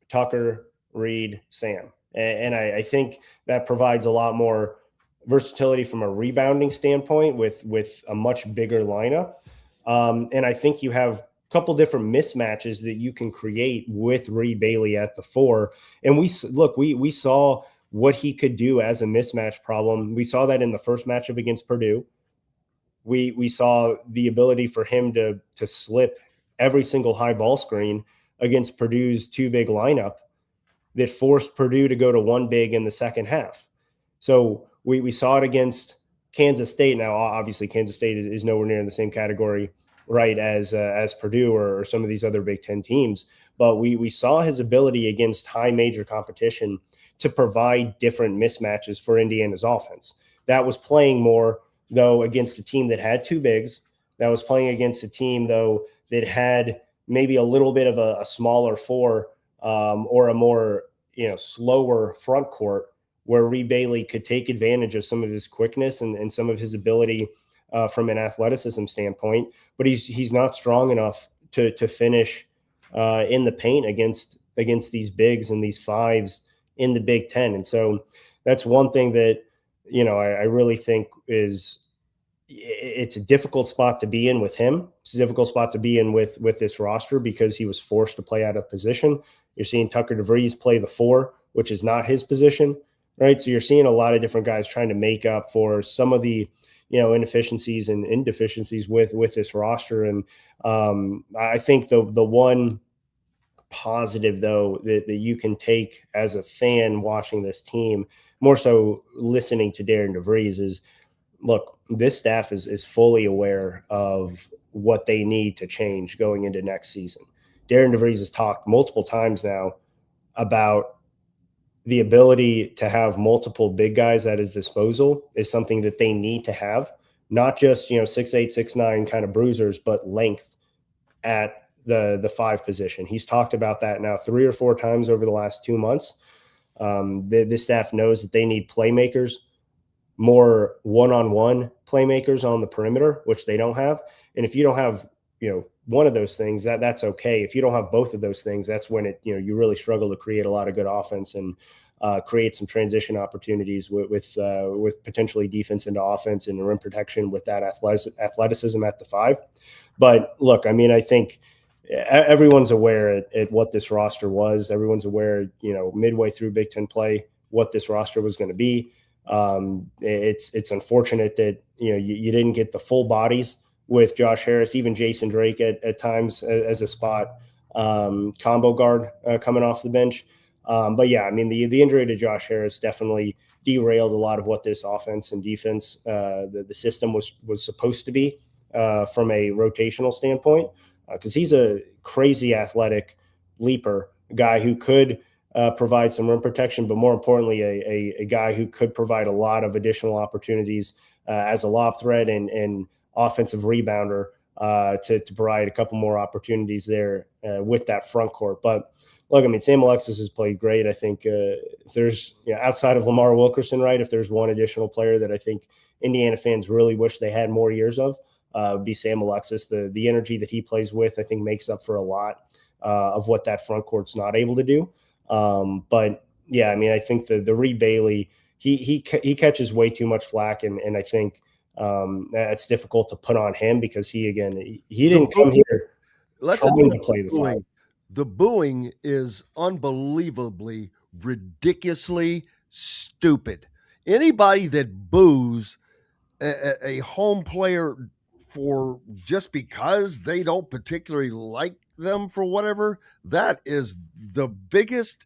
Tucker, Reed, Sam. And I think that provides a lot more versatility from a rebounding standpoint with a much bigger lineup. And I think you have a couple different mismatches that you can create with Reed Bailey at the 4. And we saw what he could do as a mismatch problem. We saw that in the first matchup against Purdue. We saw the ability for him to slip every single high ball screen against Purdue's 2 big lineup that forced Purdue to go to 1 big in the second half. So we saw it against Kansas State. Now, obviously, Kansas State is nowhere near in the same category right, as Purdue or some of these other Big Ten teams. But we saw his ability against high major competition to provide different mismatches for Indiana's offense. That was playing more, though, against a team that had two bigs. That was playing against a team, though, that had maybe a little bit of a smaller four or a more slower front court, where Reed Bailey could take advantage of some of his quickness and some of his ability from an athleticism standpoint. But he's not strong enough to finish in the paint against these bigs and these fives in the Big Ten. And so that's one thing that, I really think it's a difficult spot to be in with him. It's a difficult spot to be in with this roster because he was forced to play out of position. You're seeing Tucker DeVries play the 4, which is not his position, right? So you're seeing a lot of different guys trying to make up for some of the, inefficiencies and indeficiencies with this roster. And I think the one positive, though, that you can take as a fan watching this team, more so listening to Darren DeVries, is, look, this staff is fully aware of what they need to change going into next season. Darren DeVries has talked multiple times now about the ability to have multiple big guys at his disposal is something that they need to have, not just 6'8", 6'9" kind of bruisers, but length at the 5 position. He's talked about that now 3 or 4 times over the last 2 months. This staff knows that they need playmakers, more one-on-one playmakers on the perimeter, which they don't have. And if you don't have, one of those things, that's okay. If you don't have both of those things, that's when you really struggle to create a lot of good offense and create some transition opportunities with potentially defense into offense and rim protection with that athleticism at the 5. But look, I think everyone's aware at what this roster was. Everyone's aware, midway through Big Ten play, what this roster was going to be. It's unfortunate that you didn't get the full bodies with Josh Harris, even Jason Drake at times as a spot combo guard coming off the bench. But yeah, the injury to Josh Harris definitely derailed a lot of what this offense and defense, the system was supposed to be from a rotational standpoint, because he's a crazy athletic leaper, a guy who could provide some rim protection, but more importantly, a guy who could provide a lot of additional opportunities as a lob threat and offensive rebounder to provide a couple more opportunities there with that front court. But look, Sam Alexis has played great. I think if there's, outside of Lamar Wilkerson, right, if there's one additional player that I think Indiana fans really wish they had more years of, would be Sam Alexis. The energy that he plays with, I think, makes up for a lot of what that front court's not able to do. But yeah, I think the Reed Bailey, he catches way too much flack, and I think that's difficult to put on him because he didn't come here trying to play the 5. The booing is unbelievably, ridiculously stupid. Anybody that boos a home player for just because they don't particularly like them for whatever, that is the biggest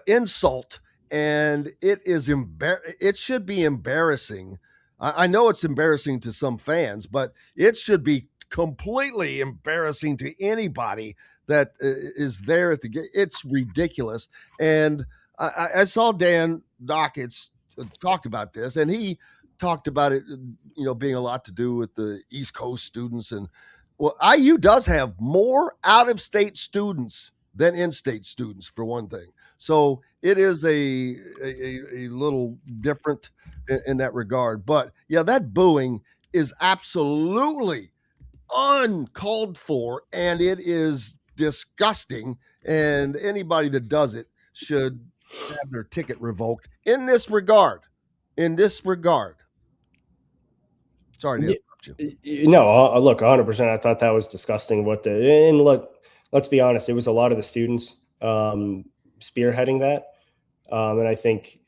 insult, and it should be embarrassing. I know it's embarrassing to some fans, but it should be completely embarrassing to anybody that is there at the game. It's ridiculous. And I saw Dan Dockets talk about this, and he talked about it, being a lot to do with the East Coast students. And well, IU does have more out-of-state students than in-state students, for one thing. So it is a little different in that regard. But yeah, that booing is absolutely uncalled for, and it is disgusting. And anybody that does it should have their ticket revoked in this regard. Sorry to interrupt you. No, look, 100%. I thought that was disgusting. And look, let's be honest. It was a lot of the students spearheading that. And I think,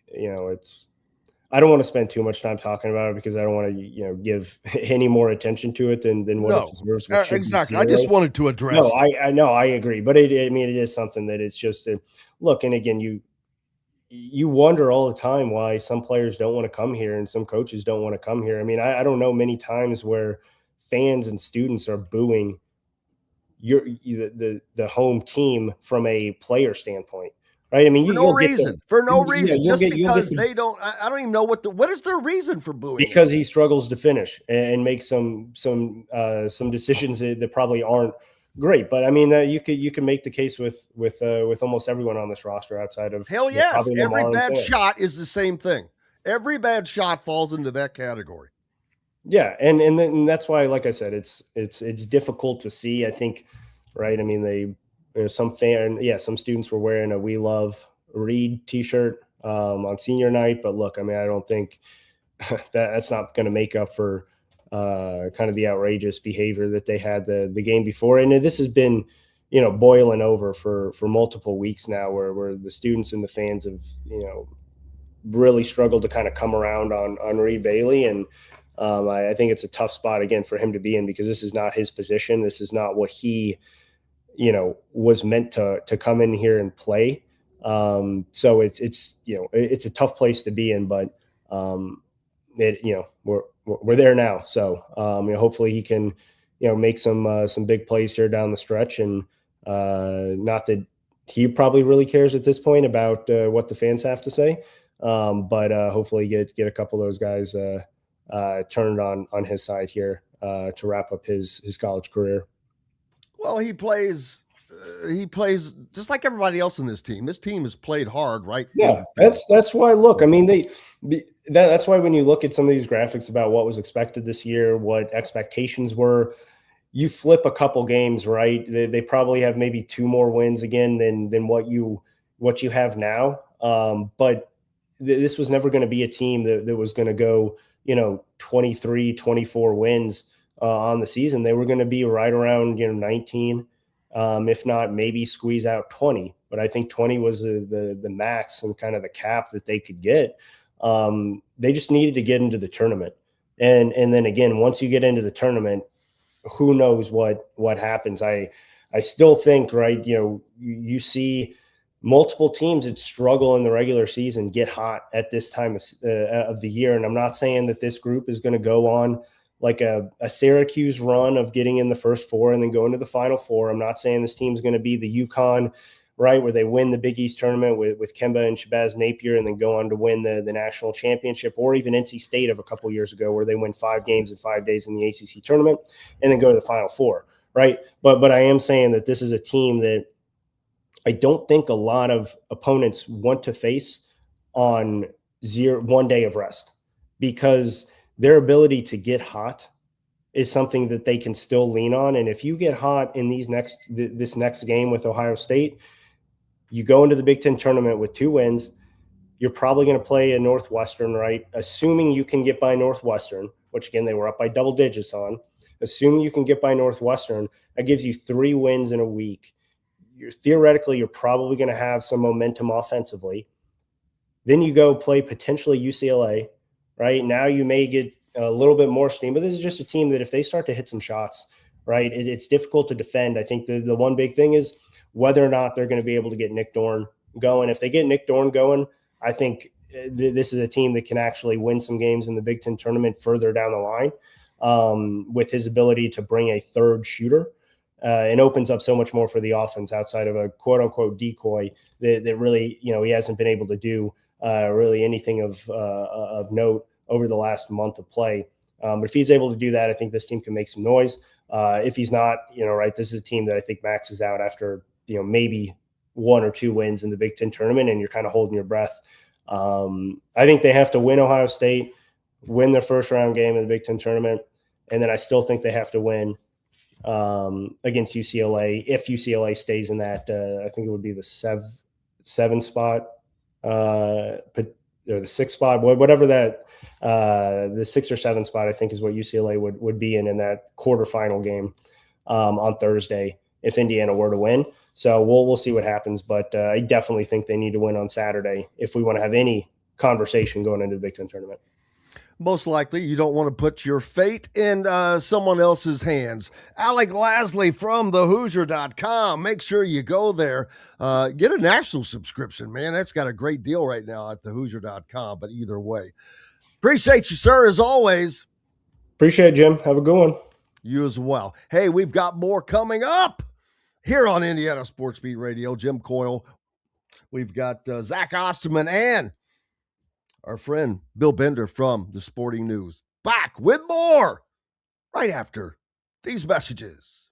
I don't want to spend too much time talking about it because I don't want to, give any more attention to it than what it deserves. Exactly. I just wanted to address. No, I know, I agree. But it is something that it's just look. And again, you wonder all the time why some players don't want to come here and some coaches don't want to come here. I don't know many times where fans and students are booing the home team from a player standpoint, right? I mean, for no reason, just because I don't even know what is their reason for booing? Because he struggles to finish and make some decisions that probably aren't great. But I mean, you can make the case with almost everyone on this roster outside of hell yes. Every bad shot is the same thing. Every bad shot falls into that category. Yeah, and that's why, like I said, it's difficult to see. I think, right? I mean, some students were wearing a "We Love Reed" T-shirt on senior night, but look, I mean, I don't think that's not going to make up for kind of the outrageous behavior that they had the game before. And this has been, boiling over for multiple weeks now, where the students and the fans have, really struggled to kind of come around on Reed Bailey. And I think it's a tough spot again for him to be in, because this is not his position. This is not what he, was meant to come in here and play. So it's a tough place to be in, but we're there now. So hopefully he can, make some big plays here down the stretch. And not that he probably really cares at this point about what the fans have to say. But hopefully get a couple of those guys turned on his side here to wrap up his college career. Well, he plays just like everybody else in this team. This team has played hard, right? Yeah, that's why. Look, I mean, that's why when you look at some of these graphics about what was expected this year, what expectations were, you flip a couple games, right? They probably have maybe 2 more wins again than what you have now. But this was never going to be a team that was going to go, 23, 24 wins on the season. They were going to be right around, 19, if not maybe squeeze out 20. But I think 20 was the max and kind of the cap that they could get. They just needed to get into the tournament. And then again, once you get into the tournament, who knows what happens. I still think, right, you see multiple teams that struggle in the regular season get hot at this time of the year. And I'm not saying that this group is going to go on like a Syracuse run of getting in the first 4 and then go into the Final Four. I'm not saying this team is going to be the UConn, right, where they win the Big East tournament with Kemba and Shabazz Napier and then go on to win the national championship, or even NC State of a couple years ago where they win 5 games in 5 days in the ACC tournament and then go to the Final Four, right? But I am saying that this is a team that I don't think a lot of opponents want to face on 1 day of rest, because their ability to get hot is something that they can still lean on. And if you get hot in this next game with Ohio State, you go into the Big Ten tournament with 2 wins. You're probably going to play a Northwestern, right? Assuming you can get by Northwestern, which again, they were up by double digits on. Assuming you can get by Northwestern, that gives you 3 wins in a week. Theoretically, you're probably going to have some momentum offensively. Then you go play potentially UCLA, right? Now you may get a little bit more steam, but this is just a team that if they start to hit some shots, right, it's difficult to defend. I think the one big thing is whether or not they're going to be able to get Nick Dorn going. If they get Nick Dorn going, I think this is a team that can actually win some games in the Big Ten tournament further down the line with his ability to bring a third shooter. It opens up so much more for the offense outside of a quote unquote decoy that really, he hasn't been able to do really anything of note over the last month of play. But if he's able to do that, I think this team can make some noise. If he's not, right, this is a team that I think maxes out after, maybe 1 or 2 wins in the Big Ten tournament, and you're kind of holding your breath. I think they have to win Ohio State, win their first round game in the Big Ten tournament. And then I still think they have to win against UCLA. If UCLA stays in that, I think it would be the 7 spot, or the 6th spot, whatever that, the 6 or 7 spot, I think is what UCLA would be in that quarterfinal game on Thursday if Indiana were to win. So we'll see what happens, but I definitely think they need to win on Saturday if we want to have any conversation going into the Big Ten tournament. Most likely, you don't want to put your fate in someone else's hands. Alec Lasley from thehoosier.com. Make sure you go there. Get a national subscription, man. That's got a great deal right now at thehoosier.com, but either way. Appreciate you, sir, as always. Appreciate it, Jim. Have a good one. You as well. Hey, we've got more coming up here on Indiana Sports Beat Radio. Jim Coyle. We've got Zach Osterman and our friend Bill Bender from the Sporting News. Back with more right after these messages.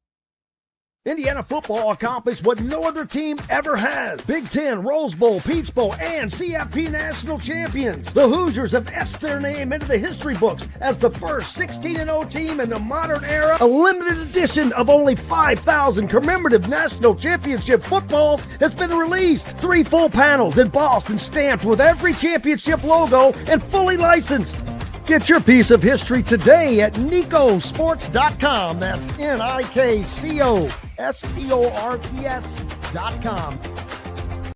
Indiana football accomplished what no other team ever has. Big Ten, Rose Bowl, Peach Bowl, and CFP national champions. The Hoosiers have etched their name into the history books as the first 16-0 team in the modern era. A limited edition of only 5,000 commemorative national championship footballs has been released. 3 full panels embossed and stamped with every championship logo and fully licensed. Get your piece of history today at NICOsports.com. That's NICOsports.com.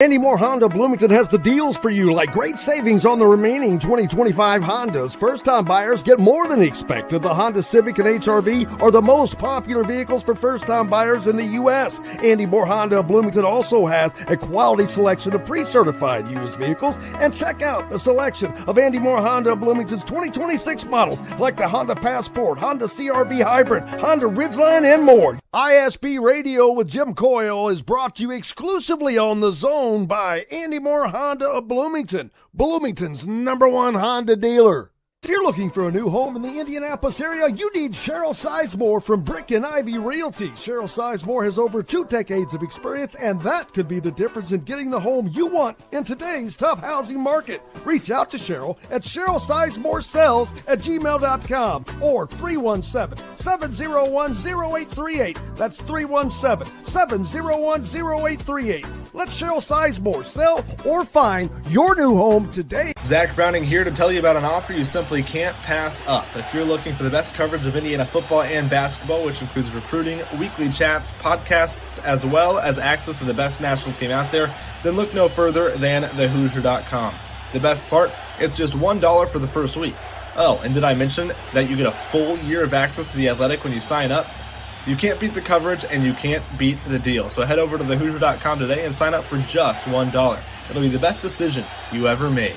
Andy Moore Honda Bloomington has the deals for you, like great savings on the remaining 2025 Hondas. First-time buyers get more than expected. The Honda Civic and HR-V are the most popular vehicles for first-time buyers in the U.S. Andy Moore Honda Bloomington also has a quality selection of pre-certified used vehicles. And check out the selection of Andy Moore Honda Bloomington's 2026 models, like the Honda Passport, Honda CR-V Hybrid, Honda Ridgeline, and more. ISB Radio with Jim Coyle is brought to you exclusively on The Zone by Andy Moore Honda of Bloomington, Bloomington's #1 Honda dealer. If you're looking for a new home in the Indianapolis area, you need Cheryl Sizemore from Brick and Ivy Realty. Cheryl Sizemore has over 2 decades of experience, and that could be the difference in getting the home you want in today's tough housing market. Reach out to Cheryl at CherylSizemoreSells@gmail.com or 317-701-0838. That's 317-701-0838. Let Cheryl Sizemore sell or find your new home today. Zach Browning here to tell you about an offer you simply can't pass up. If you're looking for the best coverage of Indiana football and basketball, which includes recruiting, weekly chats, podcasts, as well as access to the best national team out there, then look no further than thehoosier.com. The best part, it's just $1 for the first week. Oh, and did I mention that you get a full year of access to The Athletic when you sign up? You can't beat the coverage, and you can't beat the deal. So head over to thehoosier.com today and sign up for just $1. It'll be the best decision you ever made.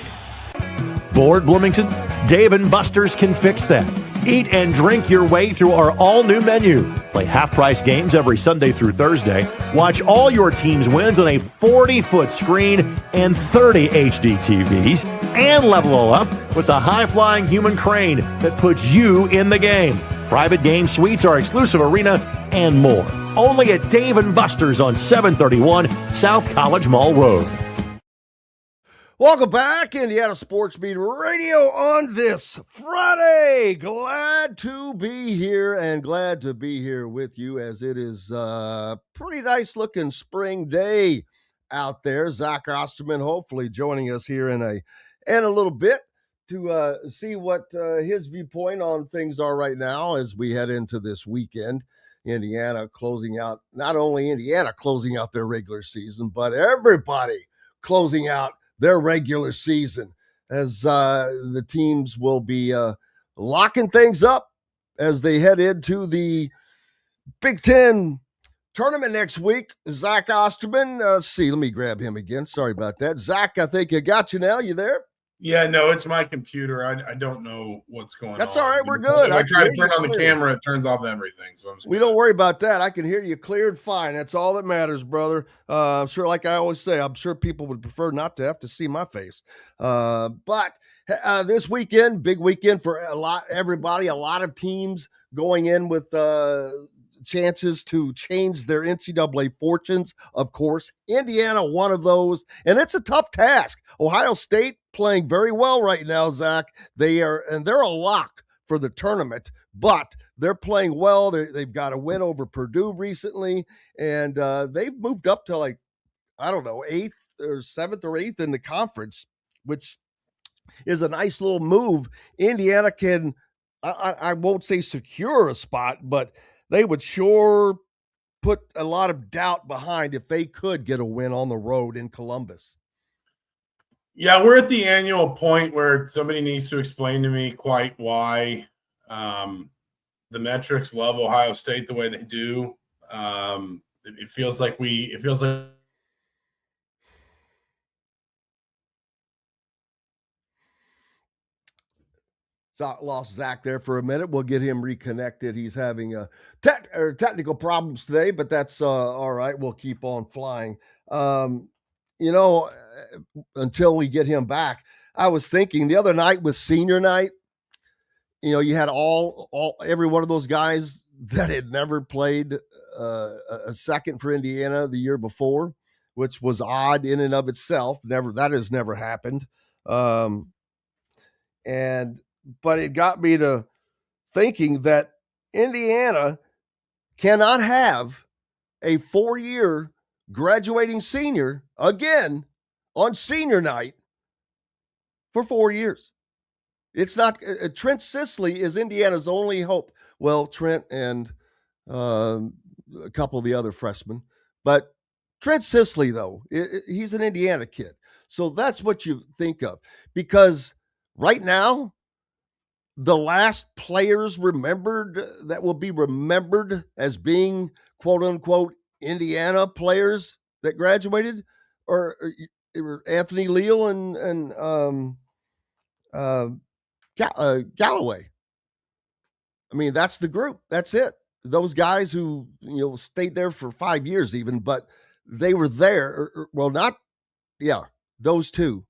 Bored, Bloomington? Dave and Buster's can fix that. Eat and drink your way through our all-new menu. Play half-price games every Sunday through Thursday. Watch all your team's wins on a 40-foot screen and 30 HD TVs. And level all up with the high-flying human crane that puts you in the game. Private game suites, our exclusive arena, and more. Only at Dave & Buster's on 731 South College Mall Road. Welcome back, Indiana Sports Beat Radio on this Friday. Glad to be here and glad to be here with you, as it is a pretty nice looking spring day out there. Zach Osterman hopefully joining us here in a little bit to see what his viewpoint on things are right now as we head into this weekend. Indiana closing out, not only Indiana closing out their regular season, but everybody closing out their regular season, as the teams will be locking things up as they head into the Big Ten tournament next week. Zach Osterman, let's let me grab him again. Sorry about that. Zach, I think I got you now. You there? Yeah, no, it's my computer. I don't know what's going on. That's all right. We're good. I try to turn on the camera, it turns off everything. So we don't worry about that. I can hear you clear and fine. That's all that matters, brother. I'm sure, like I always say, I'm sure people would prefer not to have to see my face. But this weekend, big weekend for everybody. A lot of teams going in with chances to change their NCAA fortunes. Of course, Indiana, one of those, and it's a tough task. Ohio State playing very well right now, Zach. They're a lock for the tournament, but they're playing well. They've got a win over Purdue recently, and they've moved up to 8th or 7th or 8th in the conference, which is a nice little move. Indiana can, I won't say secure a spot, but they would sure put a lot of doubt behind if they could get a win on the road in Columbus. Yeah, we're at the annual point where somebody needs to explain to me quite why the metrics love Ohio State the way they do. It feels like Lost Zach there for a minute. We'll get him reconnected. He's having technical problems today, but that's all right. We'll keep on flying. Until we get him back, I was thinking the other night was senior night. You had every one of those guys that had never played a second for Indiana the year before, which was odd in and of itself. That has never happened. But it got me to thinking that Indiana cannot have a 4-year graduating senior again on senior night for 4 years. It's not Trent Sisley is Indiana's only hope. Well, Trent and a couple of the other freshmen, but Trent Sisley, though, he's an Indiana kid. So that's what you think of, because right now, the last players that will be remembered as being quote unquote Indiana players that graduated or Anthony Leal and Galloway. I mean, that's the group. That's it. Those guys who, stayed there for 5 years even, but they were there. Those two,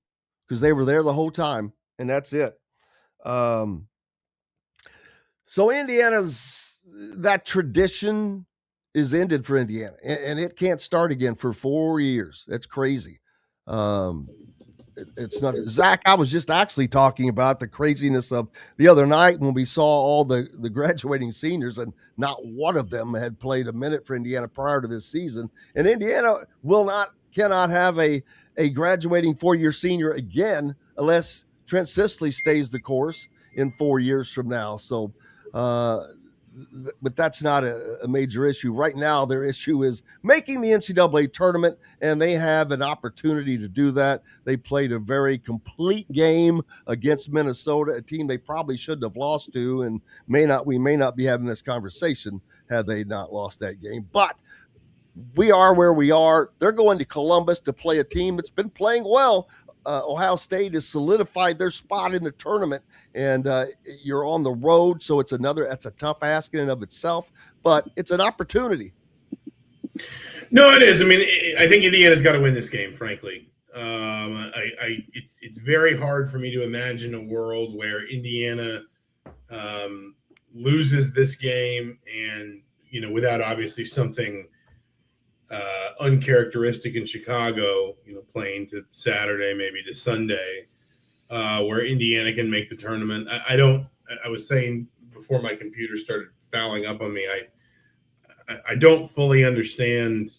because they were there the whole time, and that's it. So that tradition is ended for Indiana, and it can't start again for 4 years. That's crazy. It's not Zach. I was just actually talking about the craziness of the other night when we saw all the graduating seniors, and not one of them had played a minute for Indiana prior to this season. And Indiana cannot have a graduating 4-year senior again unless Trent Sisley stays the course in 4 years from now. So, but that's not a major issue right now. Their issue is making the NCAA tournament, and they have an opportunity to do that. They played a very complete game against Minnesota, a team they probably shouldn't have lost to, and we may not be having this conversation had they not lost that game. But we are where we are. They're going to Columbus to play a team that's been playing well. Ohio State has solidified their spot in the tournament, and you're on the road, so that's a tough ask in and of itself, but it's an opportunity. No, it is. I mean, I think Indiana's got to win this game, frankly. It's very hard for me to imagine a world where Indiana loses this game and, without obviously something uncharacteristic in Chicago, playing to Saturday, maybe to Sunday, where Indiana can make the tournament. I was saying before my computer started fouling up on me, I don't fully understand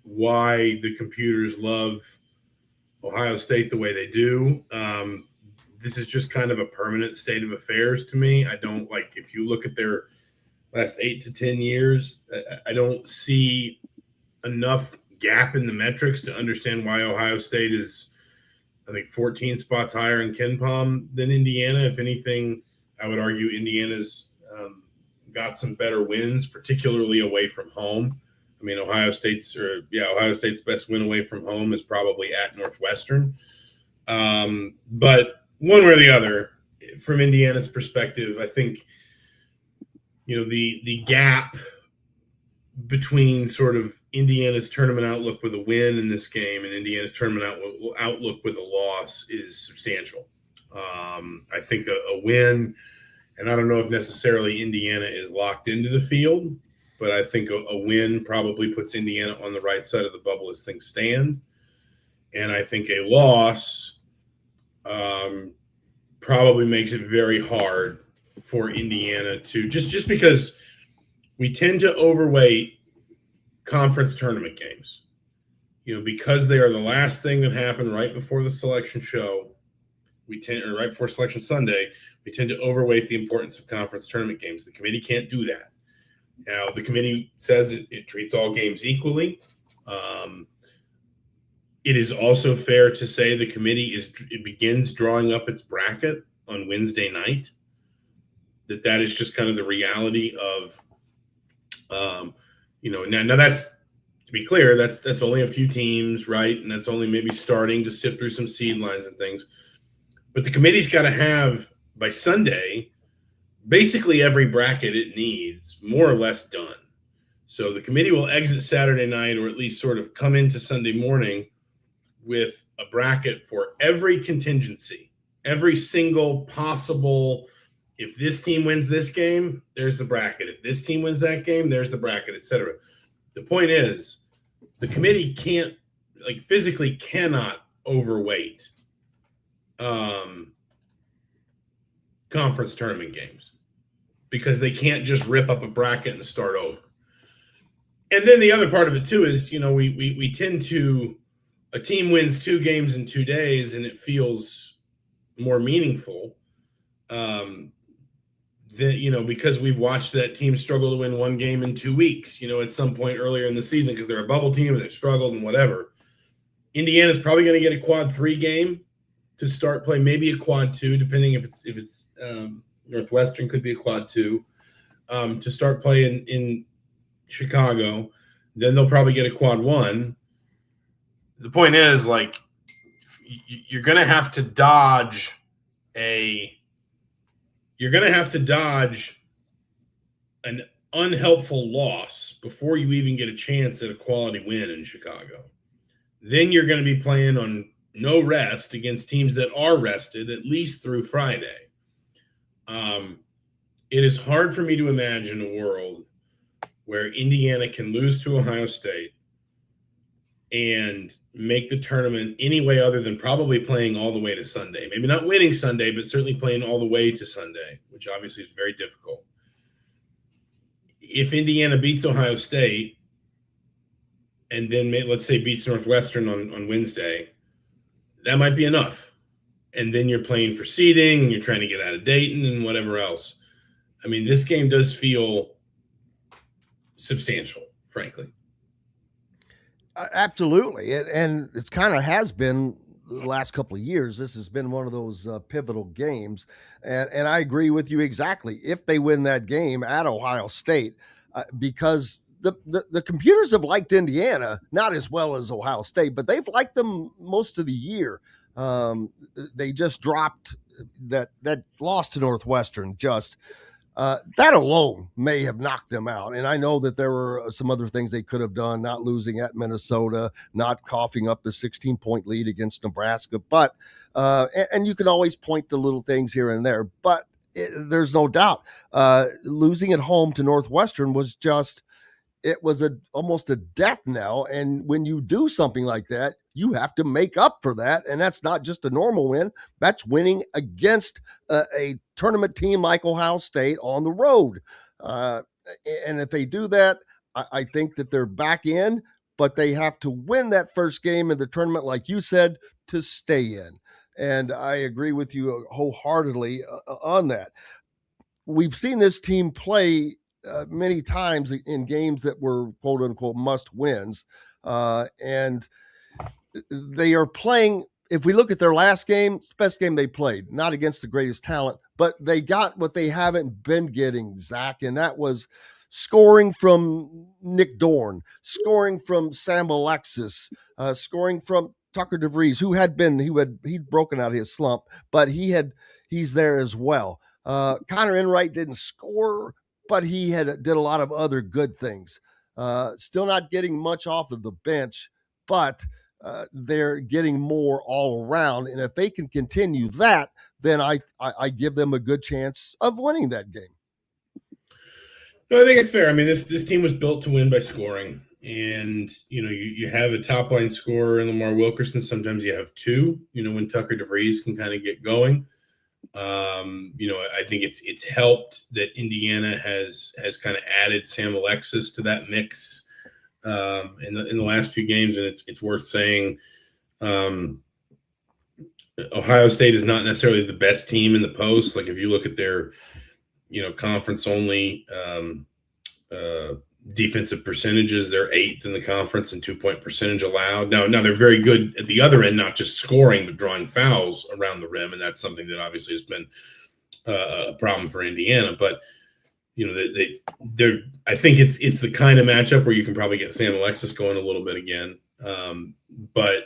why the computers love Ohio State the way they do. This is just kind of a permanent state of affairs to me. I don't if you look at their last 8 to 10 years, I don't see enough gap in the metrics to understand why Ohio State is, I think, 14 spots higher in KenPom than Indiana. If anything, I would argue Indiana's got some better wins, particularly away from home. I mean, Ohio State's best win away from home is probably at Northwestern. But one way or the other, from Indiana's perspective, I think, the gap between sort of Indiana's tournament outlook with a win in this game and Indiana's tournament outlook with a loss is substantial. I think a win, and I don't know if necessarily Indiana is locked into the field, but I think a win probably puts Indiana on the right side of the bubble as things stand. And I think a loss probably makes it very hard for Indiana to just because we tend to overweight conference tournament games, because they are the last thing that happened right before the selection show. Right before Selection Sunday, we tend to overweight the importance of conference tournament games. The committee can't do that. Now, the committee says it treats all games equally. It is also fair to say the committee begins drawing up its bracket on Wednesday night. That is just kind of the reality of, now that's, to be clear, that's only a few teams, right? And that's only maybe starting to sift through some seed lines and things. But the committee's got to have by Sunday, basically every bracket it needs, more or less done. So the committee will exit Saturday night, or at least sort of come into Sunday morning with a bracket for every contingency, every single possible. If this team wins this game, there's the bracket. If this team wins that game, there's the bracket, etc. The point is, the committee can't, like, physically cannot overweight conference tournament games because they can't just rip up a bracket and start over. And then the other part of it too is, we tend to, a team wins 2 games in 2 days and it feels more meaningful. Because we've watched that team struggle to win 1 game in 2 weeks, at some point earlier in the season, because they're a bubble team and they've struggled and whatever. Indiana's probably going to get a quad 3 game to start play, maybe a quad 2, depending if it's Northwestern, could be a quad 2 to start playing in Chicago. Then they'll probably get a quad 1. The point is, like, you're going to have to dodge an unhelpful loss before you even get a chance at a quality win in Chicago. Then you're going to be playing on no rest against teams that are rested at least through Friday. It is hard for me to imagine a world where Indiana can lose to Ohio State and make the tournament any way other than probably playing all the way to Sunday. Maybe not winning Sunday, but certainly playing all the way to Sunday, which obviously is very difficult. If Indiana beats Ohio State and then, let's say, beats Northwestern on Wednesday, that might be enough. And then you're playing for seeding and you're trying to get out of Dayton and whatever else. I mean, this game does feel substantial, frankly. Absolutely. And it kind of has been the last couple of years. This has been one of those pivotal games. And I agree with you exactly. If they win that game at Ohio State, because the computers have liked Indiana, not as well as Ohio State, but they've liked them most of the year. They just dropped that loss to Northwestern. That alone may have knocked them out. And I know that there were some other things they could have done, not losing at Minnesota, not coughing up the 16-point lead against Nebraska. But and you can always point to little things here and there. But there's no doubt losing at home to Northwestern was almost a death knell. And when you do something like that, you have to make up for that. And that's not just a normal win. That's winning against a tournament team like Ohio State on the road. And if they do that, I think that they're back in, but they have to win that first game in the tournament, like you said, to stay in. And I agree with you wholeheartedly on that. We've seen this team play many times in games that were quote unquote must wins. And they are playing, if we look at their last game, it's the best game they played, not against the greatest talent, but they got what they haven't been getting, Zach. And that was scoring from Nick Dorn, scoring from Sam Alexis, scoring from Tucker DeVries, he'd broken out of his slump, but he's there as well. Connor Enright didn't score, but he did a lot of other good things. Still not getting much off of the bench, but they're getting more all around. And if they can continue that, then I give them a good chance of winning that game. No, I think it's fair. I mean, this team was built to win by scoring. And, you have a top-line scorer in Lamar Wilkerson. Sometimes you have 2, when Tucker DeVries can kind of get going. I think it's helped that Indiana has kind of added Sam Alexis to that mix in the last few games, and it's worth saying Ohio State is not necessarily the best team in the post. Like, if you look at their conference only defensive percentages, they're 8th in the conference in 2-point percentage allowed. Now they're very good at the other end, not just scoring, but drawing fouls around the rim. And that's something that obviously has been a problem for Indiana. But, I think it's the kind of matchup where you can probably get Sam Alexis going a little bit again. But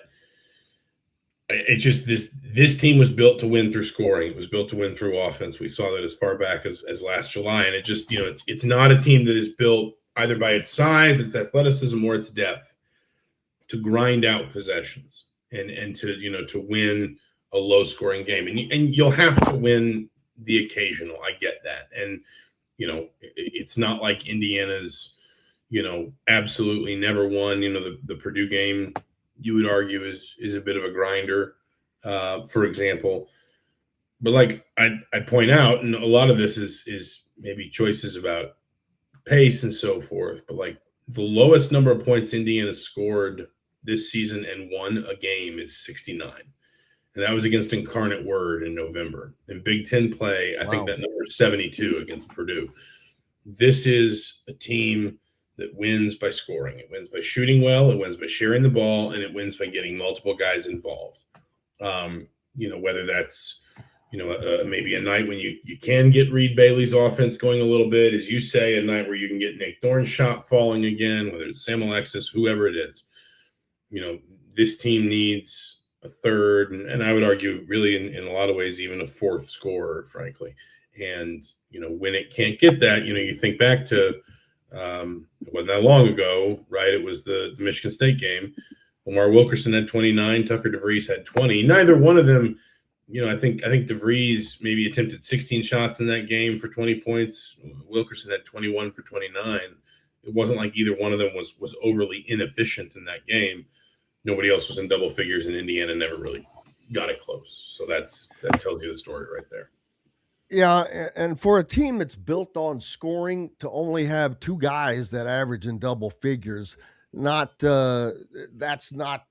it's just this team was built to win through scoring. It was built to win through offense. We saw that as far back as last July, and it just it's not a team that is built either by its size, its athleticism, or its depth to grind out possessions and to win a low scoring game. And you'll have to win the occasional. I get that, and it's not like Indiana's absolutely never won. The Purdue game, you would argue, is a bit of a grinder, for example. But like I point out, and a lot of this is maybe choices about pace and so forth, but like the lowest number of points Indiana scored this season and won a game is 69. And that was against Incarnate Word in November. In Big Ten play, I think that number is 72 against Purdue. This is a team that wins by scoring. It wins by shooting well. It wins by sharing the ball, and it wins by getting multiple guys involved. Whether that's, maybe a night when you can get Reed Bailey's offense going a little bit, as you say, a night where you can get Nick Thorne's shot falling again, whether it's Sam Alexis, whoever it is. This team needs a third, and I would argue really in a lot of ways even a fourth scorer, frankly. And, when it can't get that, you think back to it wasn't that long ago, right? It was the Michigan State game. Lamar Wilkerson had 29, Tucker DeVries had 20. Neither one of them, I think DeVries maybe attempted 16 shots in that game for 20 points. Wilkerson had 21 for 29. It wasn't like either one of them was overly inefficient in that game. Nobody else was in double figures, and Indiana never really got it close. So that tells you the story right there. Yeah, and for a team that's built on scoring, to only have two guys that average in double figures, that's not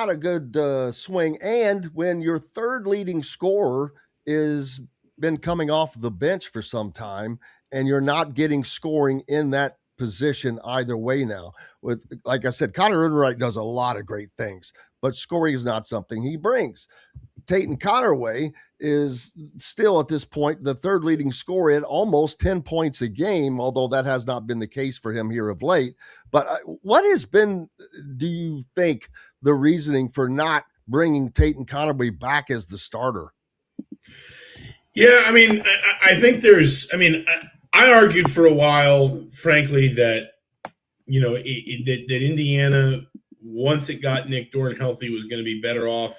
a good swing. And when your third leading scorer is been coming off the bench for some time, and you're not getting scoring in that position either way now. With, like I said, Connor Enright does a lot of great things, but scoring is not something he brings. Tatum Connerway is still at this point the third leading scorer at almost 10 points a game, although that has not been the case for him here of late. But what has been, do you think, the reasoning for not bringing Tatum Connerway back as the starter? Yeah, I think I argued for a while, frankly, that that Indiana, once it got Nick Dorn healthy, was going to be better off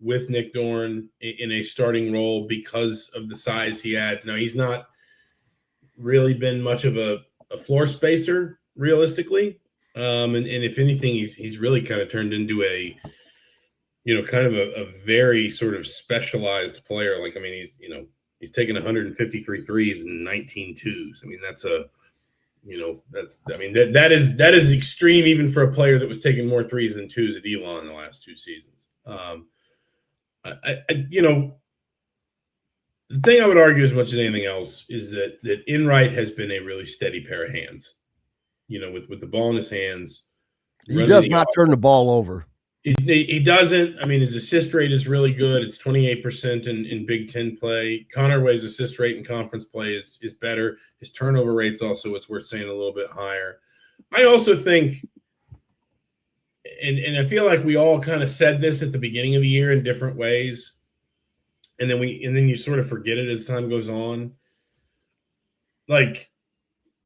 with Nick Dorn in a starting role because of the size he adds. Now, he's not really been much of a floor spacer, realistically. And if anything, he's really kind of turned into a very sort of specialized player. He's taken 153 threes and 19 twos. That is extreme even for a player that was taking more threes than twos at Elon in the last two seasons. The thing I would argue as much as anything else is that Enright has been a really steady pair of hands, with the ball in his hands. He does not turn the ball over. He doesn't. His assist rate is really good. It's 28% in Big Ten play. Connerway's assist rate in conference play is better. His turnover rate's also, it's worth saying, a little bit higher. I also think, and I feel like we all kind of said this at the beginning of the year in different ways, and then you sort of forget it as time goes on. Like,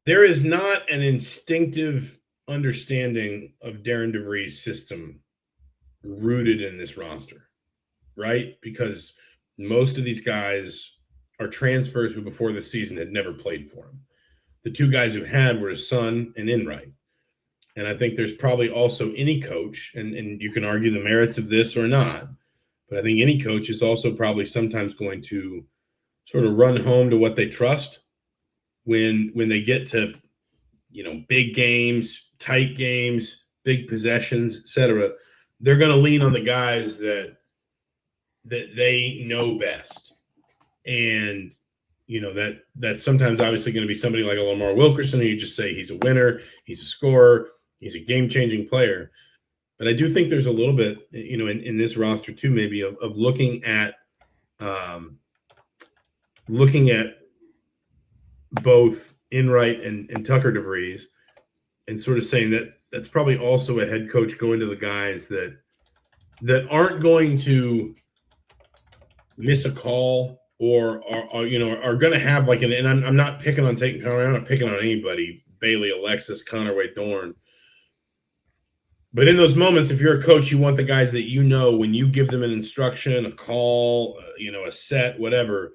there is not an instinctive understanding of Darren DeVries' system rooted in this roster, right? Because most of these guys are transfers who before the season had never played for him. The two guys who had were his son and Enright. And I think there's probably also any coach, and you can argue the merits of this or not, but I think any coach is also probably sometimes going to sort of run home to what they trust when they get to, big games, tight games, big possessions, etc. They're going to lean on the guys that they know best. And, that's sometimes obviously going to be somebody like a Lamar Wilkerson, who you just say he's a winner, he's a scorer, he's a game-changing player. But I do think there's a little bit, in this roster too, maybe of looking at both Enright and Tucker DeVries and sort of saying that that's probably also a head coach going to the guys that that aren't going to miss a call or are going to have like and I'm not picking on Tate Conway. I'm not picking on anybody, Bailey, Alexis, Connor Wade Thorne. But in those moments, if you're a coach, you want the guys that when you give them an instruction, a call, a set, whatever,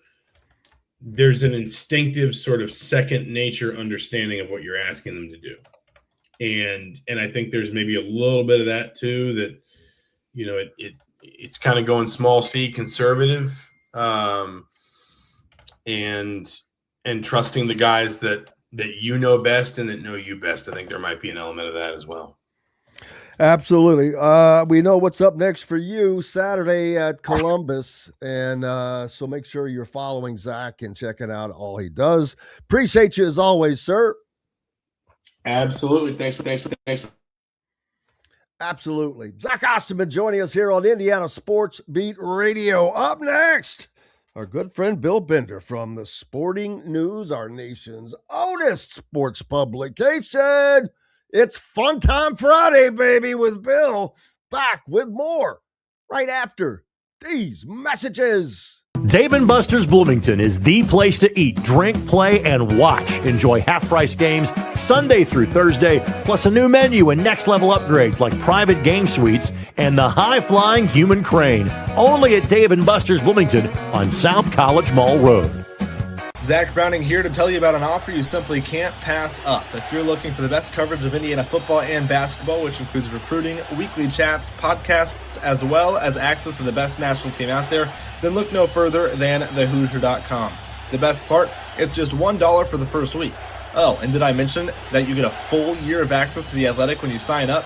there's an instinctive sort of second nature understanding of what you're asking them to do. And I think there's maybe a little bit of that too, that, it's kind of going small C conservative, and trusting the guys that best and that know you best. I think there might be an element of that as well. Absolutely. We know what's up next for you Saturday at Columbus. And so make sure you're following Zach and checking out all he does. Appreciate you as always, sir. Absolutely. Thanks. Absolutely. Zach Osterman joining us here on Indiana Sports Beat Radio. Up next, our good friend Bill Bender from the Sporting News, our nation's oldest sports publication. It's Fun Time Friday, baby, with Bill. Back with more right after these messages. Dave & Buster's Bloomington is the place to eat, drink, play, and watch. Enjoy half-price games Sunday through Thursday, plus a new menu and next-level upgrades like private game suites and the high-flying human crane. Only at Dave & Buster's Bloomington on South College Mall Road. Zach Browning here to tell you about an offer you simply can't pass up. If you're looking for the best coverage of Indiana football and basketball, which includes recruiting, weekly chats, podcasts, as well as access to the best national team out there, then look no further than thehoosier.com. The best part, it's just $1 for the first week. Oh, and did I mention that you get a full year of access to The Athletic when you sign up?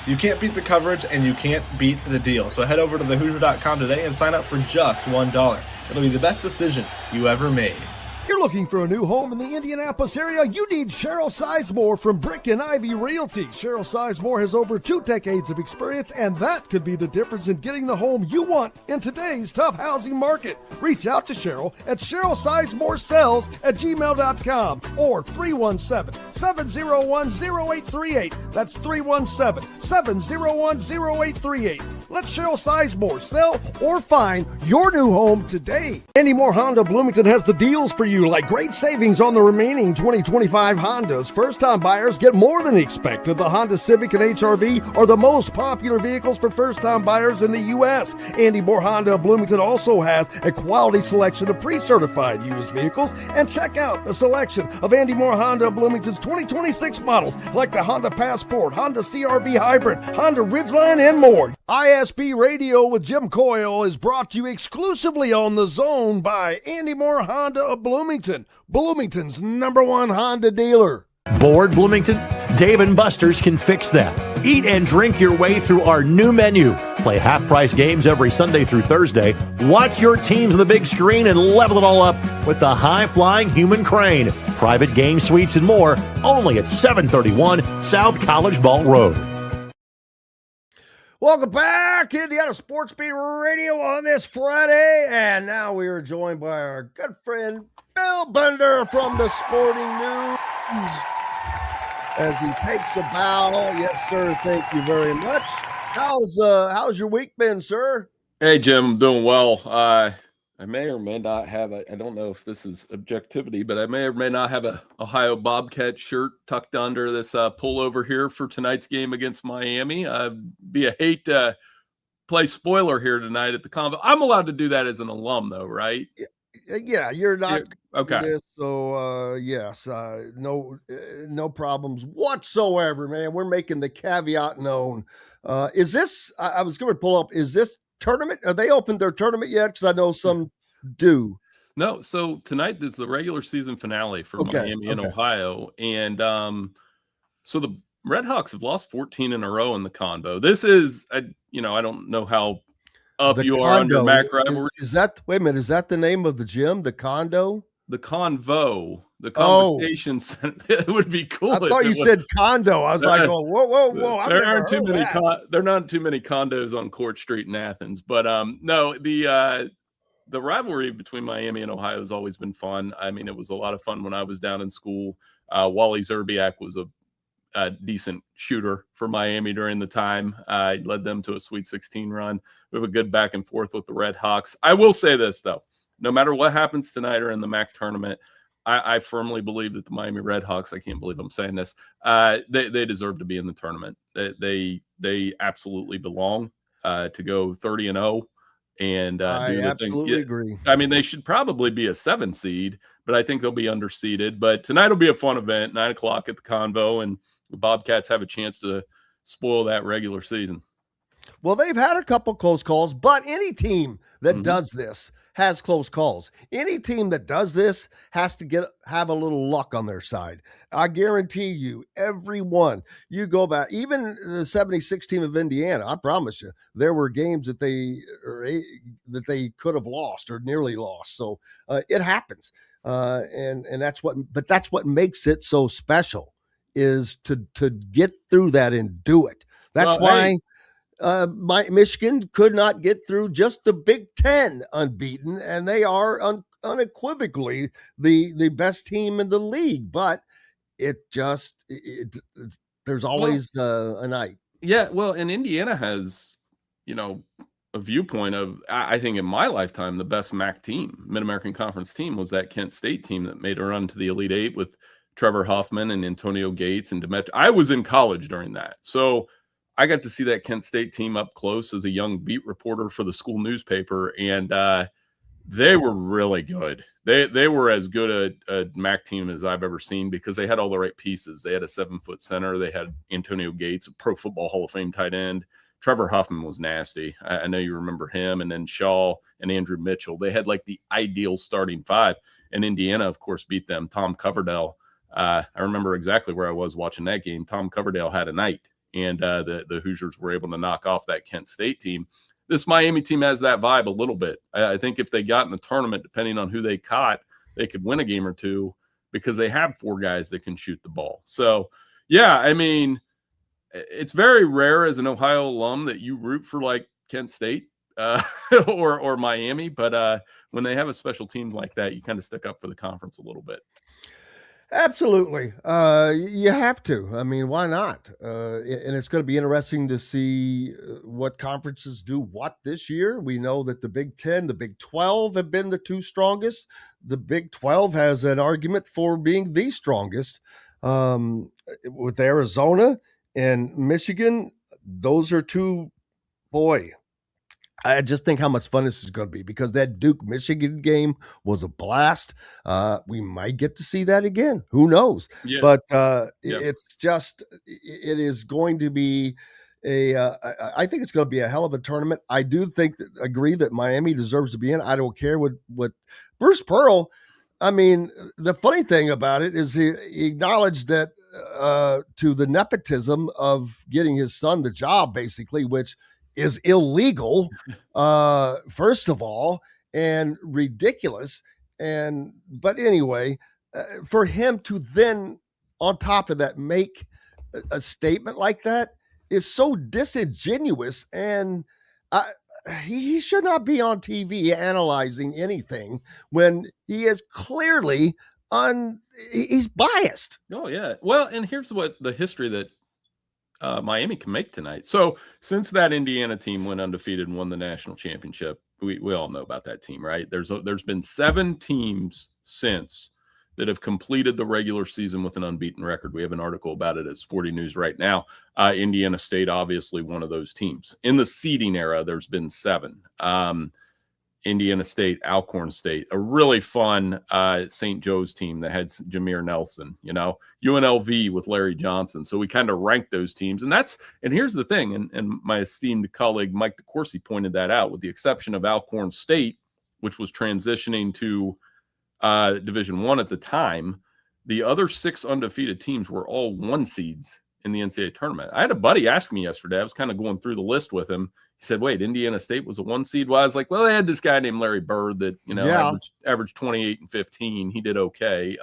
You can't beat the coverage and you can't beat the deal. So head over to thehoosier.com today and sign up for just $1. It'll be the best decision you ever made. You're looking for a new home in the Indianapolis area? You need Cheryl Sizemore from Brick and Ivy Realty. Cheryl Sizemore has over 2 decades of experience, and that could be the difference in getting the home you want in today's tough housing market. Reach out to Cheryl at CherylSizemore@gmail.com or 317-701-0838. That's 317-701-0838. Let Cheryl Sizemore sell or find your new home today. Andy Moore Honda Bloomington has the deals for you, like great savings on the remaining 2025 Hondas. First-time buyers get more than expected. The Honda Civic and HR-V are the most popular vehicles for first-time buyers in the U.S. Andy Moore Honda Bloomington also has a quality selection of pre-certified used vehicles. And check out the selection of Andy Moore Honda Bloomington's 2026 models, like the Honda Passport, Honda CR-V Hybrid, Honda Ridgeline, and more. ISB Radio with Jim Coyle is brought to you exclusively on The Zone by Andy Moore Honda of Bloomington, Bloomington's #1 Honda dealer. Bored, Bloomington? Dave & Buster's can fix that. Eat and drink your way through our new menu. Play half-price games every Sunday through Thursday. Watch your teams on the big screen and level it all up with the high-flying human crane. Private game suites and more, only at 731 South College Mall Road. Welcome back, Indiana Sports Beat Radio on this Friday. And now we are joined by our good friend, Bill Bender from the Sporting News. As he takes a bow. Yes, sir. Thank you very much. How's your week been, sir? Hey, Jim, I'm doing well. I may or may not have I don't know if this is objectivity, but I may or may not have a Ohio Bobcat shirt tucked under this pullover here for tonight's game against Miami. Be a hate to play spoiler here tonight at the Convo. I'm allowed to do that as an alum, though, right? Yeah, you're not okay. This, so yes, no problems whatsoever, man. We're making the caveat known. Is this? I was going to pull up. Is this tournament? Are they opened their tournament yet? Because I know some do. No. So tonight is the regular season finale for Miami and Ohio, and so the Redhawks have lost 14 in a row in the Convo. This is, I don't know how up The you are on your Condo. MAC rivalry. Is that? Wait a minute. Is that the name of the gym? The Condo? The Convo, the Convocation Center. It would be cool. I thought you said condo. I was like, oh, whoa. There aren't too many. There are not too many condos on Court Street in Athens. But no, the rivalry between Miami and Ohio has always been fun. I mean, it was a lot of fun when I was down in school. Wally Zerbiak was a decent shooter for Miami during the time. He led them to a Sweet 16 run. We have a good back and forth with the Red Hawks. I will say this, though. No matter what happens tonight or in the MAC tournament, I firmly believe that the Miami Red Hawks, I can't believe I'm saying this, they deserve to be in the tournament. They absolutely belong to go 30-0 and I do the absolutely thing. agree. I mean, they should probably be a 7 seed, but I think they'll be underseeded. But tonight will be a fun event, 9 o'clock at the Convo, and the Bobcats have a chance to spoil that regular season. Well, they've had a couple close calls, but any team that does this has close calls. Any team that does this has to have a little luck on their side. I guarantee you, everyone, you go back, even the 76 team of Indiana, I promise you, there were games that they could have lost or nearly lost. So it happens. And that's what makes it so special, is to get through that and do it. That's why Michigan could not get through just the Big Ten unbeaten, and they are unequivocally the best team in the league. But there's always a night. Yeah, well, and Indiana has, a viewpoint of, I think in my lifetime, the best MAC team, Mid-American Conference team, was that Kent State team that made a run to the Elite Eight with Trevor Huffman and Antonio Gates and Demet. I was in college during that, so I got to see that Kent State team up close as a young beat reporter for the school newspaper, and they were really good. They were as good a MAC team as I've ever seen, because they had all the right pieces. They had a 7-foot center. They had Antonio Gates, a Pro Football Hall of Fame tight end. Trevor Huffman was nasty. I know you remember him. And then Shaw and Andrew Mitchell. They had like the ideal starting 5. And Indiana, of course, beat them. Tom Coverdale. I remember exactly where I was watching that game. Tom Coverdale had a night. And the Hoosiers were able to knock off that Kent State team. This Miami team has that vibe a little bit. I think if they got in the tournament, depending on who they caught, they could win a game or two, because they have 4 guys that can shoot the ball. So, yeah, I mean, it's very rare as an Ohio alum that you root for like Kent State or Miami. But when they have a special team like that, you kind of stick up for the conference a little bit. Absolutely. You have to. I mean, why not? And it's going to be interesting to see what conferences do what this year. We know that the Big Ten, the Big 12 have been the 2 strongest. The Big 12 has an argument for being the strongest. With Arizona and Michigan, those are 2, boy, I just think how much fun this is going to be, because that Duke-Michigan game was a blast. We might get to see that again. Who knows? Yeah. But it's just – it is going to be I think it's going to be a hell of a tournament. I do agree that Miami deserves to be in. I don't care what Bruce Pearl – I mean, the funny thing about it is he acknowledged that to the nepotism of getting his son the job, basically, which – is illegal, first of all, and ridiculous. But anyway, for him to then, on top of that, make a statement like that is so disingenuous, and he should not be on TV analyzing anything when he is clearly he's biased. Oh, yeah. Well, and here's what the history that Miami can make tonight. So since that Indiana team went undefeated and won the national championship, we all know about that team, right? There's been 7 teams since that have completed the regular season with an unbeaten record. We have an article about it at Sporting News right now. Indiana State, obviously one of those teams. In the seeding era, there's been 7. Indiana State, Alcorn State, a really fun St. Joe's team that had Jameer Nelson, UNLV with Larry Johnson. So we kind of ranked those teams. And here's the thing, and my esteemed colleague Mike DeCourcy pointed that out, with the exception of Alcorn State, which was transitioning to Division I at the time, the other 6 undefeated teams were all 1 seeds in the NCAA tournament. I had a buddy ask me yesterday, I was kind of going through the list with him. He said, wait, Indiana State was a 1 seed? Well, I was like, well, they had this guy named Larry Bird that, averaged 28 and 15. He did okay.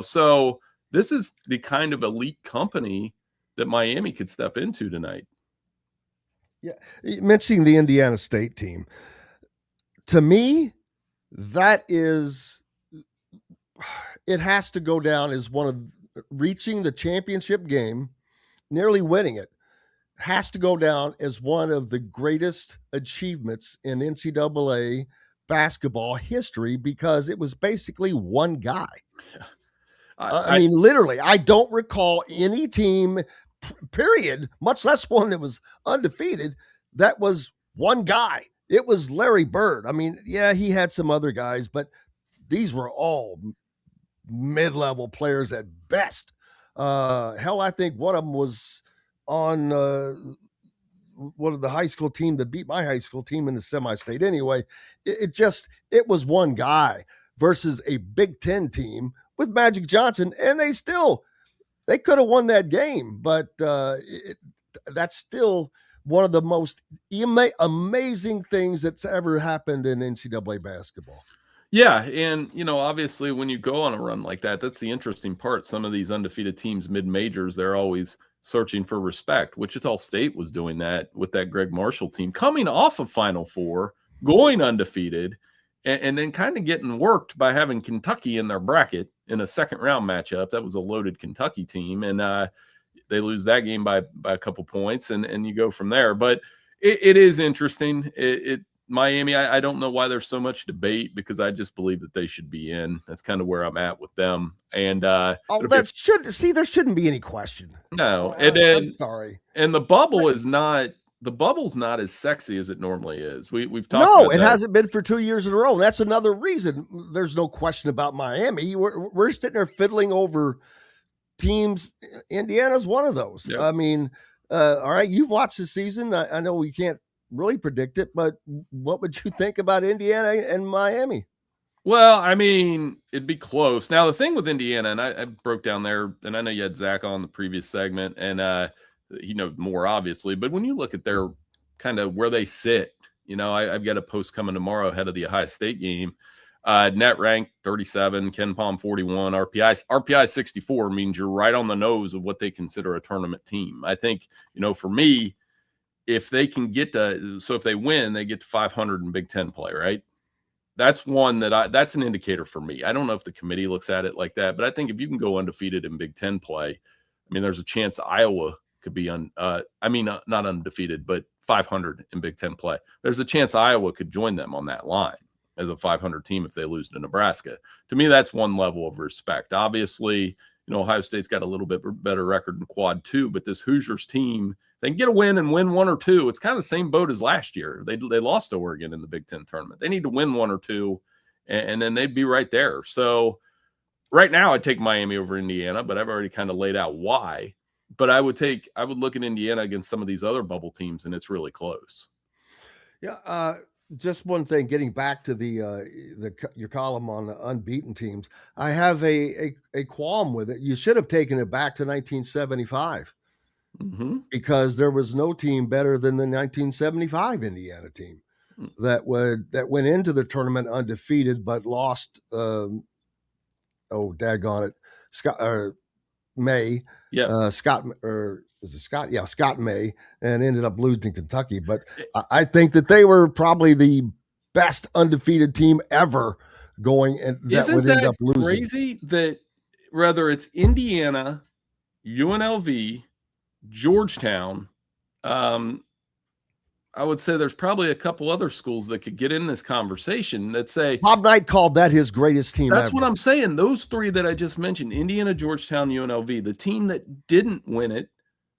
So this is the kind of elite company that Miami could step into tonight. Yeah. Mentioning the Indiana State team, to me, it has to go down as one of reaching the championship game, nearly winning it, has to go down as one of the greatest achievements in NCAA basketball history because it was basically one guy. I mean, literally, I don't recall any team, period, much less one that was undefeated, that was one guy. It was Larry Bird. I mean, yeah, he had some other guys, but these were all mid-level players at best. Hell, I think one of them was on one of the high school team that beat my high school team in the semi-state. Anyway, it was one guy versus a Big Ten team with Magic Johnson, and they could have won that game, but that's still one of the most amazing things that's ever happened in NCAA basketball. Yeah, and obviously when you go on a run like that, that's the interesting part. Some of these undefeated teams mid-majors, they're always searching for respect. Wichita State was doing that with that Greg Marshall team, coming off of Final Four, going undefeated, and then kind of getting worked by having Kentucky in their bracket in a second-round matchup. That was a loaded Kentucky team, and they lose that game by a couple points, and you go from there. But it is interesting. Miami, I don't know why there's so much debate because I just believe that they should be in. That's kind of where I'm at with them. And there shouldn't be any question. No, and then I'm sorry. And the bubble's not as sexy as it normally is. We've talked. No, about it that. hasn't been for 2 years in a row. That's another reason. There's no question about Miami. We're sitting there fiddling over teams. Indiana's one of those. Yep. I mean, all right, you've watched the season. I know we can't really predict it, but what would you think about Indiana and Miami? Well, I mean, it'd be close. Now, the thing with Indiana, and I broke down there, and I know you had Zach on the previous segment, and he knows more, obviously, but when you look at their kind of where they sit, I've got a post coming tomorrow ahead of the Ohio State game. Net rank 37, Ken Palm 41, RPI 64 means you're right on the nose of what they consider a tournament team. I think, for me, if they can if they win, they get to 500 in Big Ten play, right? That's one that's an indicator for me. I don't know if the committee looks at it like that, but I think if you can go undefeated in Big Ten play, I mean, there's a chance Iowa could be not undefeated, but 500 in Big Ten play. There's a chance Iowa could join them on that line as a 500 team if they lose to Nebraska. To me, that's one level of respect. Obviously, Ohio State's got a little bit better record in quad 2, but this Hoosiers team, they can get a win and win one or two. It's kind of the same boat as last year. They lost to Oregon in the Big Ten tournament. They need to win one or two, and then they'd be right there. So right now I'd take Miami over Indiana, but I've already kind of laid out why. But I would look at Indiana against some of these other bubble teams, and it's really close. Yeah. Just one thing, getting back to your column on the unbeaten teams, I have a qualm with it. You should have taken it back to 1975 because there was no team better than the 1975 Indiana team that went into the tournament undefeated but lost. Daggone it, Scott May. Yeah, Scott or is it Scott? Yeah, Scott May, and ended up losing to Kentucky. But I think that they were probably the best undefeated team ever going, and that would end up losing. Crazy that whether it's Indiana, UNLV, Georgetown, I would say there's probably a couple other schools that could get in this conversation that say Bob Knight called that his greatest team. That's ever. what I'm saying. Those three that I just mentioned, Indiana, Georgetown, UNLV, the team that didn't win it,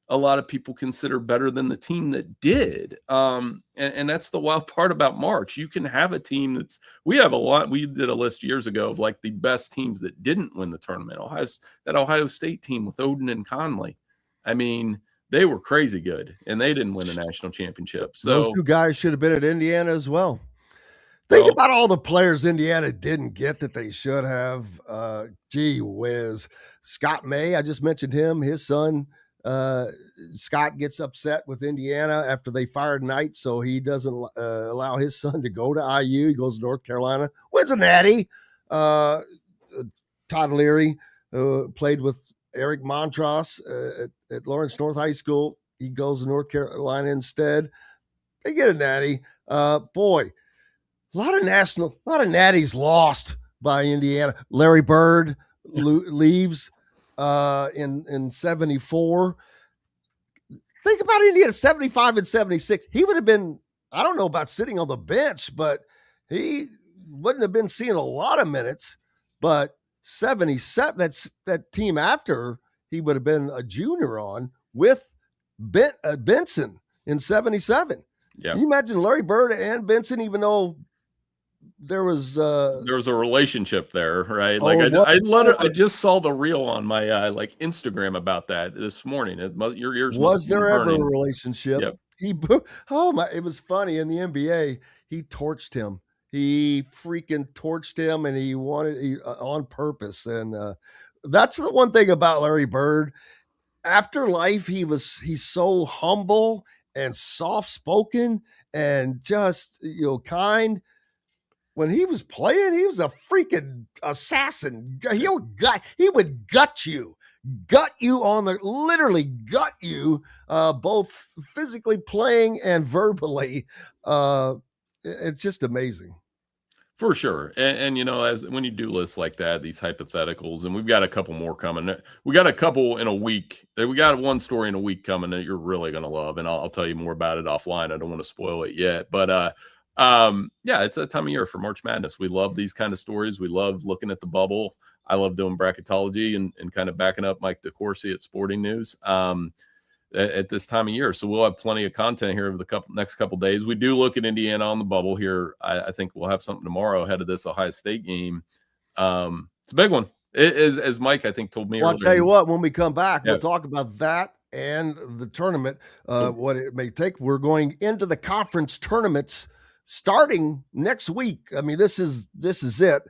a lot of people consider better than the team that did. And that's the wild part about March. You can have a team we did a list years ago of like the best teams that didn't win the tournament. That Ohio State team with Oden and Conley. I mean, they were crazy good, and they didn't win a national championship. So those two guys should have been at Indiana as well. Think about all the players Indiana didn't get that they should have. Gee whiz. Scott May, I just mentioned him. His son, Scott, gets upset with Indiana after they fired Knight, so he doesn't allow his son to go to IU. He goes to North Carolina, wins a natty. Todd Leary played with Eric Montross at Lawrence North High School. He goes to North Carolina instead. They get a natty. Boy, a lot of natties lost by Indiana. Larry Bird leaves. in 74. Think about Indiana 75 and 76. He would have been, I don't know about sitting on the bench, but he wouldn't have been seeing a lot of minutes. But 77, that team after he would have been a junior on with Benson in 77. Yeah. Can you imagine Larry Bird and Benson, even though there was a relationship there, right? Oh, Like I just saw the reel on my like Instagram about that this morning. Your ears was there ever burning. a relationship? Yep. It was funny in the NBA. He torched him. He freaking torched him, and he wanted on purpose. And that's the one thing about Larry Bird. After life, he's so humble and soft spoken and just kind. When he was playing, he was a freaking assassin. He would gut you literally gut you, both physically playing and verbally. It's just amazing. For sure. And as when you do lists like that, these hypotheticals, and we've got a couple more coming. We got a couple in a week. We got one story in a week coming that you're really going to love. And I'll tell you more about it offline. I don't want to spoil it yet, but, it's that time of year for March Madness. We love these kind of stories. We love looking at the bubble. I love doing bracketology and kind of backing up Mike DeCourcy at Sporting News at this time of year. So we'll have plenty of content here over the next couple days. We do look at Indiana on the bubble here. I think we'll have something tomorrow ahead of this Ohio State game. It's a big one. It is, as Mike, I think, told me. Well, I'll tell you what, when we come back, Yeah. we'll talk about that and the tournament, what it may take. We're going into the conference tournaments starting next week. I mean, this is it.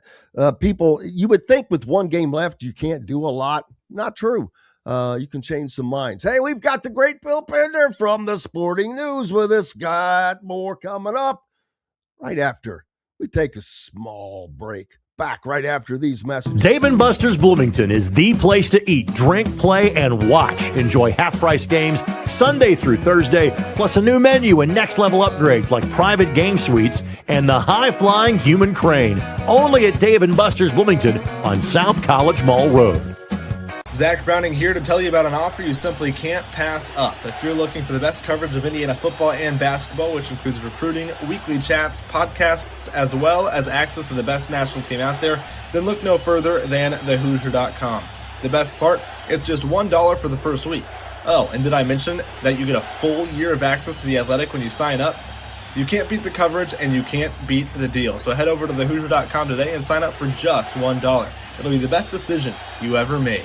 People, you would think with one game left, you can't do a lot. Not true. You can change some minds. Hey, we've got the great Bill Pender from the Sporting News with us. Got more coming up right after we take a small break. Back right after these messages. Dave & Buster's Bloomington is the place to eat, drink, play, and watch. Enjoy half-price games Sunday through Thursday, plus a new menu and next-level upgrades like private game suites and the high-flying human crane. Only at Dave & Buster's Bloomington on South College Mall Road. Zach Browning here to tell you about an offer you simply can't pass up. If you're looking for the best coverage of Indiana football and basketball, which includes recruiting, weekly chats, podcasts, as well as access to the best national team out there, then look no further than thehoosier.com. The best part, it's just $1 for the first week. Oh, and did I mention that you get a full year of access to The Athletic when you sign up? You can't beat the coverage and you can't beat the deal. So head over to thehoosier.com today and sign up for just $1. It'll be the best decision you ever made.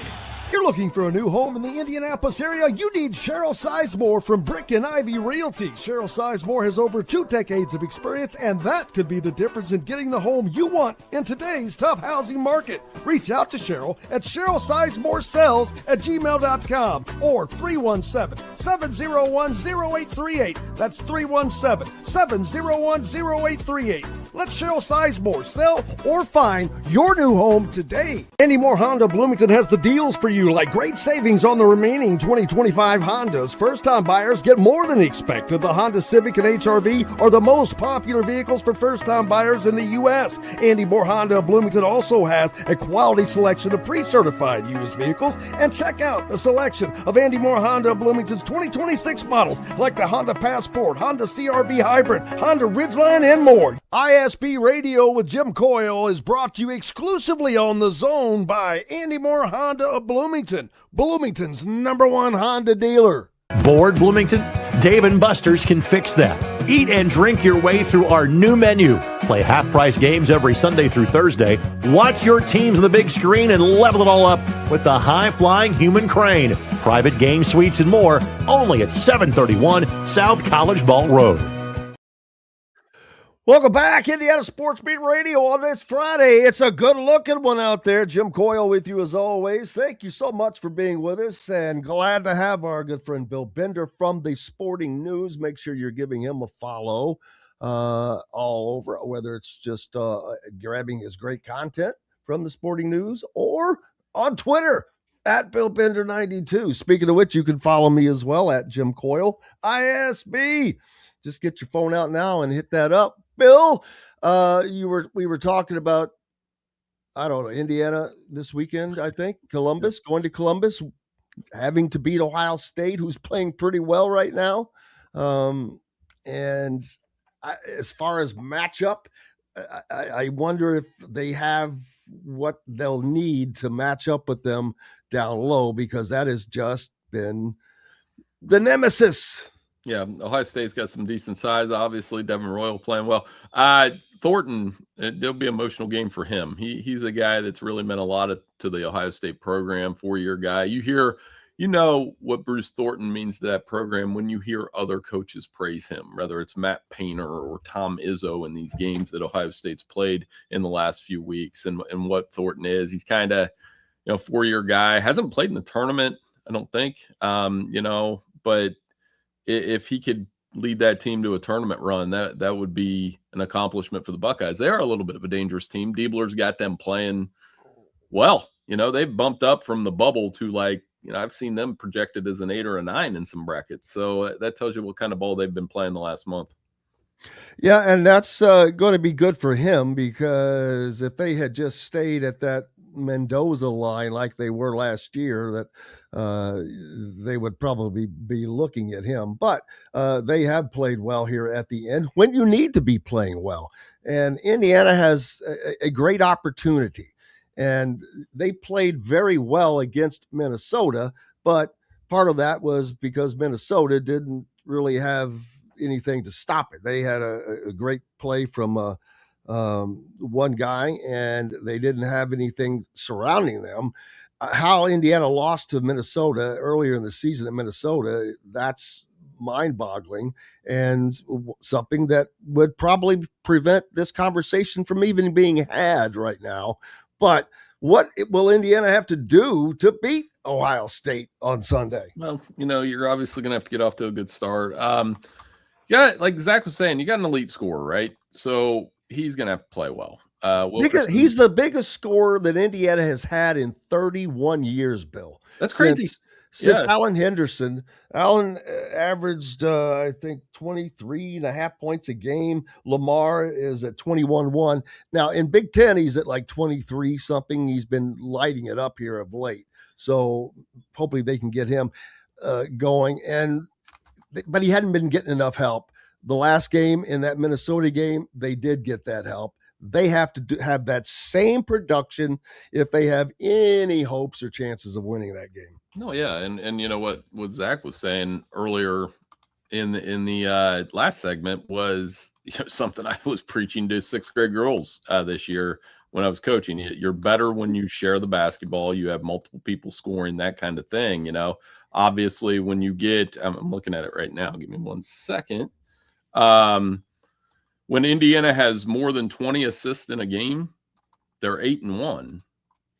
You're looking for a new home in the Indianapolis area? You need Cheryl Sizemore from Brick and Ivy Realty. Cheryl Sizemore has over 2 decades of experience, and that could be the difference in getting the home you want in today's tough housing market. Reach out to Cheryl at CherylSizemore@gmail.com or 317-701-0838. That's 317-701-0838. Let Cheryl Sizemore sell or find your new home today. Andy Moore Honda Bloomington has the deals for you, like great savings on the remaining 2025 Hondas. First-time buyers get more than expected. The Honda Civic and HR-V are the most popular vehicles for first-time buyers in the U.S. Andy Moore Honda Bloomington also has a quality selection of pre-certified used vehicles. And check out the selection of Andy Moore Honda Bloomington's 2026 models, like the Honda Passport, Honda CR-V Hybrid, Honda Ridgeline, and more. ISB Radio with Jim Coyle is brought to you exclusively on The Zone by Andy Moore Honda of Bloomington, Bloomington's #1 Honda dealer. Bored, Bloomington? Dave & Buster's can fix that. Eat and drink your way through our new menu. Play half-price games every Sunday through Thursday. Watch your teams on the big screen and level it all up with the high-flying human crane. Private game suites and more, only at 731 South College Ball Road. Welcome back, Indiana Sports Beat Radio on this Friday. It's a good-looking one out there. Jim Coyle with you as always. Thank you so much for being with us, and glad to have our good friend Bill Bender from the Sporting News. Make sure you're giving him a follow all over, whether it's just grabbing his great content from the Sporting News or on Twitter at BillBender92. Speaking of which, you can follow me as well at Jim Coyle, ISB. Just get your phone out now and hit that up. Bill, we were talking about I don't know, Indiana this weekend, I think. Columbus, going to Columbus, having to beat Ohio State, who's playing pretty well right now. And as far as matchup, I wonder if they have what they'll need to match up with them down low, because that has just been the nemesis. Yeah, Ohio State's got some decent size. Obviously, Devin Royal playing well. Thornton, there'll be an emotional game for him. He's a guy that's really meant a lot to the Ohio State program, 4-year guy. You know what Bruce Thornton means to that program when you hear other coaches praise him, whether it's Matt Painter or Tom Izzo in these games that Ohio State's played in the last few weeks, and what Thornton is. He's kind of, 4-year guy, hasn't played in the tournament, I don't think, but if he could lead that team to a tournament run, that would be an accomplishment for the Buckeyes. They are a little bit of a dangerous team. Diebler's got them playing well. They've bumped up from the bubble to I've seen them projected as an 8 or a 9 in some brackets. So that tells you what kind of ball they've been playing the last month. Yeah, and that's going to be good for him, because if they had just stayed at that Mendoza line like they were last year, that they would probably be looking at him. But they have played well here at the end when you need to be playing well. And Indiana has a great opportunity. And they played very well against Minnesota, but part of that was because Minnesota didn't really have anything to stop it. They had a great play from one guy, and they didn't have anything surrounding them. How Indiana lost to Minnesota earlier in the season at Minnesota, that's mind-boggling, and something that would probably prevent this conversation from even being had right now. But what will Indiana have to do to beat Ohio State on Sunday? Well, you're obviously going to have to get off to a good start. Like Zach was saying, you got an elite scorer, right? So he's going to have to play well. He's the biggest scorer that Indiana has had in 31 years, Bill. That's crazy. Since Alan Henderson. Alan averaged, I think, 23.5 points a game. Lamar is at 21-1. Now, in Big Ten, he's at like 23-something. He's been lighting it up here of late. So hopefully they can get him going. But he hadn't been getting enough help. The last game, in that Minnesota game, they did get that help. They have to have that same production if they have any hopes or chances of winning that game. No, yeah, and you know what Zach was saying earlier in the last segment was something I was preaching to 6th grade girls this year when I was coaching. You're better when you share the basketball. You have multiple people scoring, that kind of thing. Obviously, when you get, I'm looking at it right now. Give me 1 second. When Indiana has more than 20 assists in a game, they're 8-1.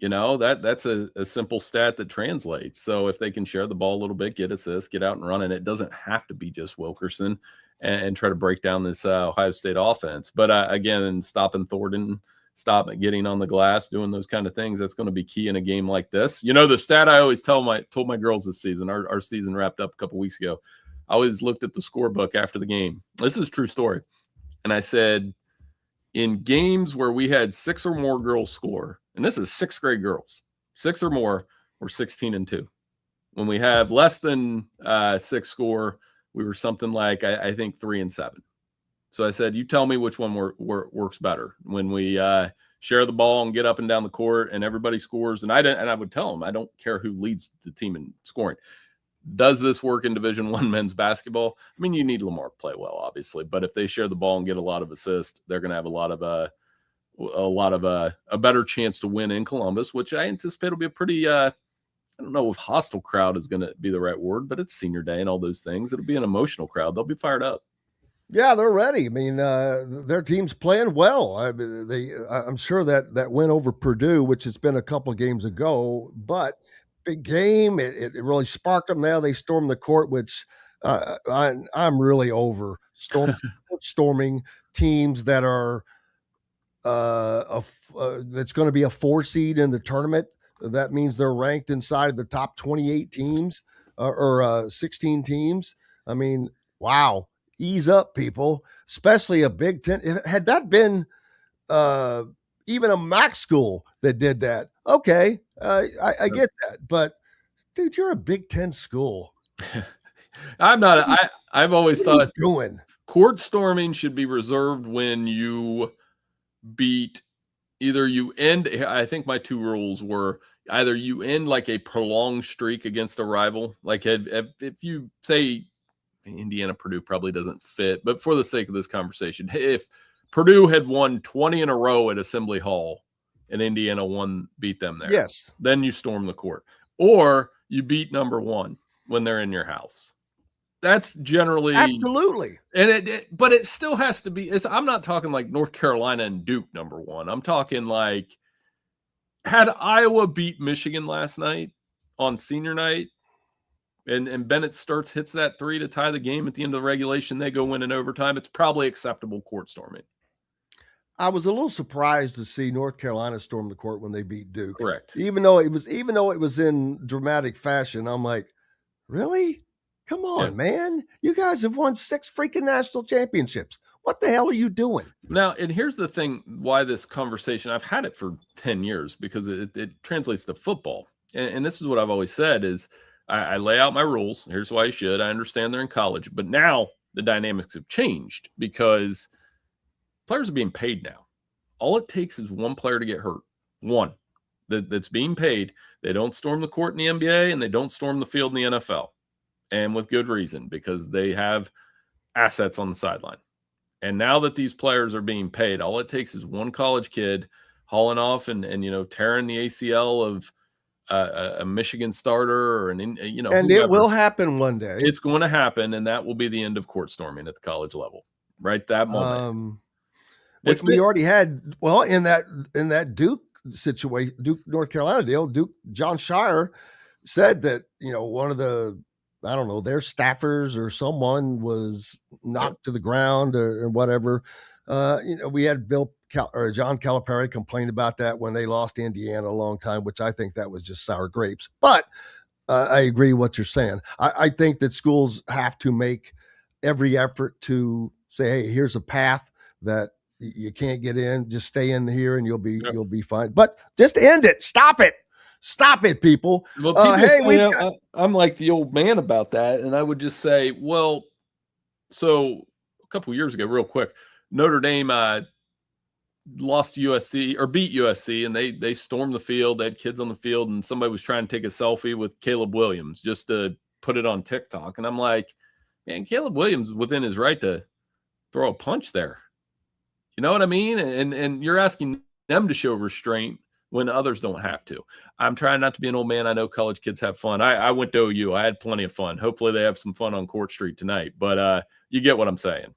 That's a simple stat that translates. So if they can share the ball a little bit, get assists, get out and run, and it doesn't have to be just Wilkerson, and try to break down this Ohio State offense. But again, stopping Thornton, stop getting on the glass, doing those kind of things, that's going to be key in a game like this. The stat I always told my girls this season, our season wrapped up a couple weeks ago. I always looked at the scorebook after the game. This is a true story. And I said, in games where we had 6 or more girls score, and this is 6th grade girls, 6 or more, we're 16-2. When we have less than 6 score, we were something like, I think, 3-7. So I said, you tell me which one works better. When we share the ball and get up and down the court and everybody scores, and I would tell them, I don't care who leads the team in scoring. Does this work in Division I men's basketball? I mean, you need Lamar to play well, obviously, but if they share the ball and get a lot of assists, they're going to have a better chance to win in Columbus, which I anticipate will be a pretty, I don't know if hostile crowd is going to be the right word, but it's senior day and all those things. It'll be an emotional crowd. They'll be fired up. Yeah, they're ready. I mean, their team's playing well. I'm sure that win over Purdue, which has been a couple of games ago, but big game. It really sparked them. Now they storm the court, which I'm really over storming teams that are that's going to be a 4 seed in the tournament. That means they're ranked inside of the top 28 teams or 16 teams. I mean, wow. Ease up, people, especially a Big Ten. Had that been even a MAC school, that did that. Okay, I get that, but dude, you're a Big Ten school. I'm not. I've always thought doing court storming should be reserved when you beat either you end. I think my two rules were either you end like a prolonged streak against a rival, like if you say Indiana Purdue probably doesn't fit, but for the sake of this conversation, if Purdue had won 20 in a row at Assembly Hall and Indiana beat them there, yes, then you storm the court, or you beat number one when they're in your house. That's generally absolutely, and but it still has to be. I'm not talking like North Carolina and Duke number one. I'm talking like had Iowa beat Michigan last night on senior night, and Bennett Sturts hits that 3 to tie the game at the end of the regulation. They go win in overtime. It's probably acceptable court storming. I was a little surprised to see North Carolina storm the court when they beat Duke. Correct. Even though it was in dramatic fashion, I'm like, really? Come on, man. You guys have won 6 freaking national championships. What the hell are you doing? Now, and here's the thing, why this conversation, I've had it for 10 years because it translates to football. And this is what I've always said is I lay out my rules. Here's why you should. I understand they're in college. But now the dynamics have changed because players are being paid now. All it takes is one player to get hurt. One that's being paid. They don't storm the court in the NBA and they don't storm the field in the NFL. And with good reason, because they have assets on the sideline. And now that these players are being paid, all it takes is one college kid hauling off and tearing the ACL of a Michigan starter or and whoever. It will happen one day. It's going to happen, and that will be the end of court storming at the college level. Right, that moment. We already had in that Duke situation, Duke North Carolina deal. John Shire said that one of the their staffers or someone was knocked to the ground or whatever. We had John Calipari complain about that when they lost Indiana a long time, which I think that was just sour grapes. But I agree what you're saying. I think that schools have to make every effort to say, hey, here's a path that you can't get in. Just stay in here and you'll be fine. But just end it. Stop it, people. Well, people I'm like the old man about that. And I would just say, well, so a couple of years ago, real quick, Notre Dame lost to USC or beat USC, and they stormed the field. They had kids on the field, and somebody was trying to take a selfie with Caleb Williams just to put it on TikTok. And I'm like, man, Caleb Williams is within his right to throw a punch there. You know what I mean? And you're asking them to show restraint when others don't have to. I'm trying not to be an old man. I know college kids have fun. I went to OU. I had plenty of fun. Hopefully they have some fun on Court Street tonight. But you get what I'm saying.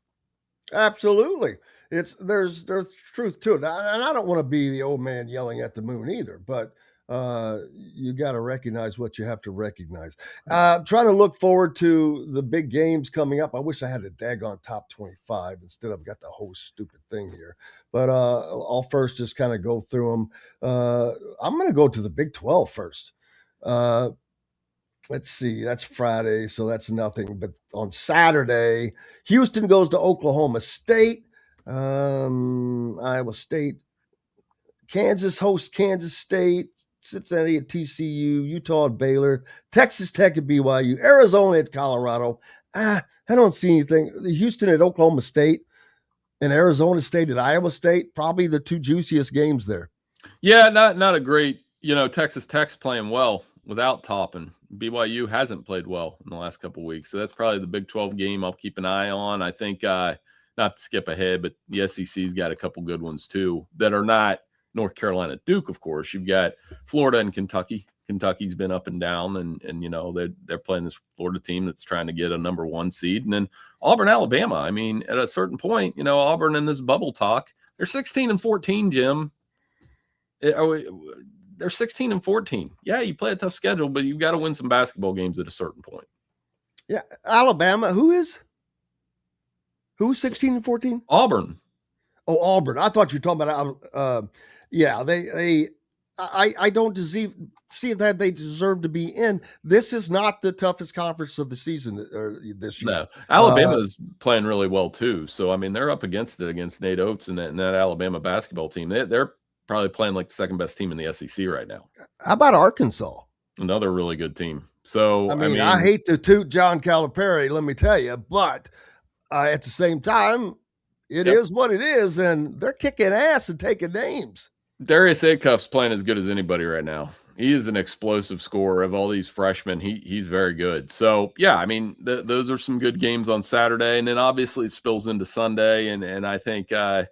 Absolutely. There's truth to it. And I don't want to be the old man yelling at the moon either, but you got to recognize what you have to recognize. Trying to look forward to the big games coming up. I wish I had a daggone top 25 instead of got the whole stupid thing here. But I'll first just kind of go through them. I'm going to go to the Big 12 first. Let's see. That's Friday, so that's nothing. But on Saturday, Houston goes to Oklahoma State. Iowa State. Kansas hosts Kansas State. Cincinnati at TCU, Utah at Baylor, Texas Tech at BYU, Arizona at Colorado. I don't see anything. Houston at Oklahoma State and Arizona State at Iowa State, probably the two juiciest games there. Yeah, not a great, Texas Tech's playing well without Toppin. BYU hasn't played well in the last couple of weeks. So that's probably the Big 12 game I'll keep an eye on. I think, not to skip ahead, but the SEC's got a couple good ones too that are not North Carolina Duke, of course. You've got Florida and Kentucky. Kentucky's been up and down, and they're playing this Florida team that's trying to get a number 1 seed. And then Auburn, Alabama. I mean, at a certain point, Auburn in this bubble talk, they're 16-14, Jim. They're 16-14. Yeah, you play a tough schedule, but you've got to win some basketball games at a certain point. Yeah, Alabama. Who's 16-14? Auburn. Oh, Auburn. I thought you were talking about I don't see that they deserve to be in. This is not the toughest conference of the season this year. No, Alabama's playing really well too. So I mean, they're up against Nate Oates and that Alabama basketball team. They're probably playing like the second best team in the SEC right now. How about Arkansas? Another really good team. So, I mean, I hate to toot John Calipari, let me tell you, but at the same time, it is what it is, and they're kicking ass and taking names. Darius Acuff's playing as good as anybody right now. He is an explosive scorer. Of all these freshmen, he's very good. So, yeah, I mean, those are some good games on Saturday, and then obviously it spills into Sunday, and I think, a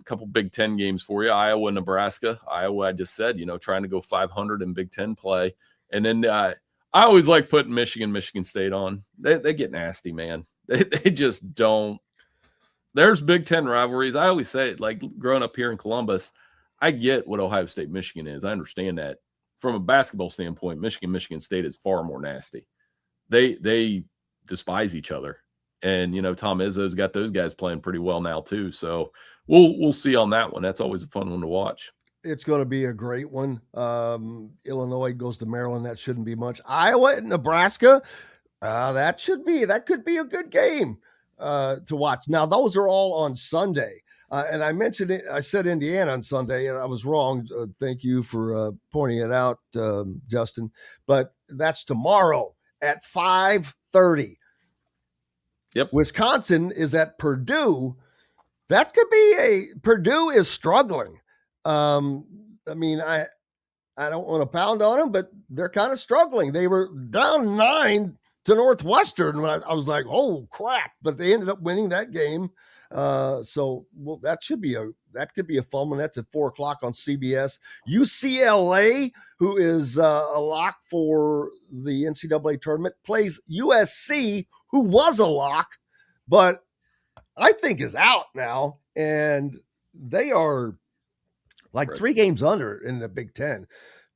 couple Big Ten games for you. Iowa, Nebraska. Iowa, I just said, trying to go 500 in Big Ten play. And then I always like putting Michigan State on. They get nasty, man. They just don't. There's Big Ten rivalries. I always say it, like growing up here in Columbus, I get what Ohio State, Michigan is. I understand that. From a basketball standpoint, Michigan State is far more nasty. They despise each other. And, Tom Izzo's got those guys playing pretty well now too. So we'll see on that one. That's always a fun one to watch. It's going to be a great one. Illinois goes to Maryland. That shouldn't be much. Iowa and Nebraska. That could be a good game to watch. Now, those are all on Sunday. And I mentioned it. I said Indiana on Sunday, and I was wrong. Thank you for pointing it out, Justin. But that's tomorrow at 5:30. Yep. Wisconsin is at Purdue. That could be Purdue is struggling. I mean, I don't want to pound on them, but they're kind of struggling. They were down 9 to Northwestern when I was like, oh crap! But they ended up winning that game. That could be a fun one. That's at 4:00 on CBS. UCLA, who is a lock for the NCAA tournament, plays USC, who was a lock, but I think is out now, and they are like 3 games under in the Big Ten.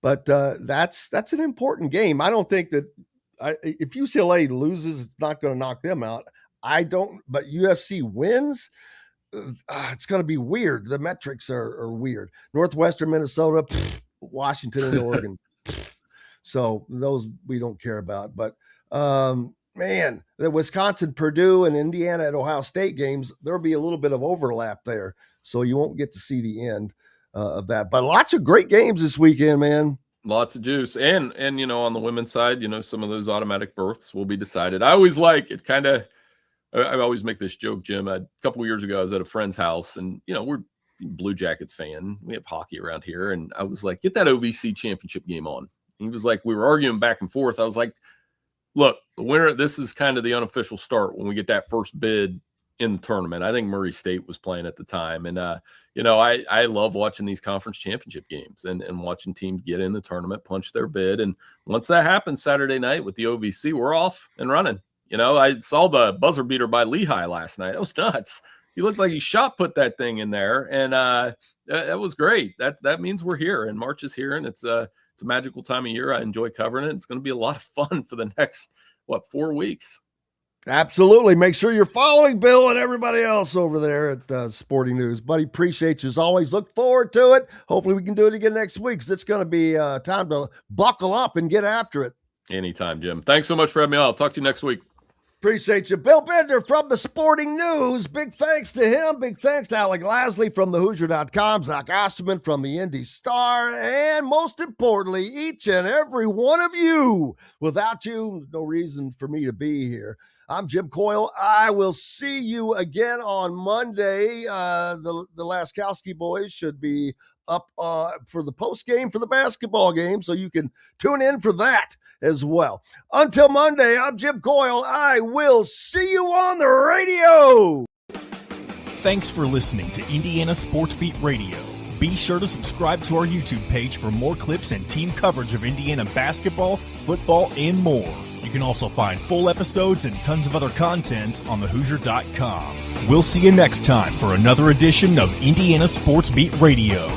But that's an important game. I don't think that if UCLA loses, it's not going to knock them out. But UFC wins, it's going to be weird. The metrics are weird. Northwestern, Minnesota, Washington, and Oregon. So those we don't care about. But, man, the Wisconsin, Purdue, and Indiana at Ohio State games, there'll be a little bit of overlap there. So you won't get to see the end of that. But lots of great games this weekend, man. Lots of juice. And on the women's side, some of those automatic berths will be decided. I always like it kind of – I always make this joke, Jim. A couple of years ago, I was at a friend's house, and, we're Blue Jackets fan. We have hockey around here. And I was like, get that OVC championship game on. He was like, we were arguing back and forth. I was like, look, the winner, this is kind of the unofficial start when we get that first bid in the tournament. I think Murray State was playing at the time. And, I love watching these conference championship games and watching teams get in the tournament, punch their bid. And once that happens Saturday night with the OVC, we're off and running. I saw the buzzer beater by Lehigh last night. It was nuts. He looked like he shot put that thing in there, and that was great. That means we're here, and March is here, and it's a magical time of year. I enjoy covering it. It's going to be a lot of fun for the next 4 weeks. Absolutely. Make sure you're following Bill and everybody else over there at Sporting News. Buddy, appreciate you as always. Look forward to it. Hopefully we can do it again next week, because it's going to be time to buckle up and get after it. Anytime, Jim. Thanks so much for having me on. I'll talk to you next week. Appreciate you. Bill Bender from the Sporting News. Big thanks to him. Big thanks to Alec Lasley from thehoosier.com, Zach Osterman from the Indy Star, and most importantly, each and every one of you. Without you, no reason for me to be here. I'm Jim Coyle. I will see you again on Monday. The Laskowski boys should be up for the post game for the basketball game, so you can tune in for that as well. Until Monday, I'm Jim Coyle. I will see you on the radio. Thanks for listening to Indiana Sports Beat Radio. Be sure to subscribe to our YouTube page for more clips and team coverage of Indiana basketball, football, and more. You can also find full episodes and tons of other content on thehoosier.com. We'll see you next time for another edition of Indiana Sports Beat Radio.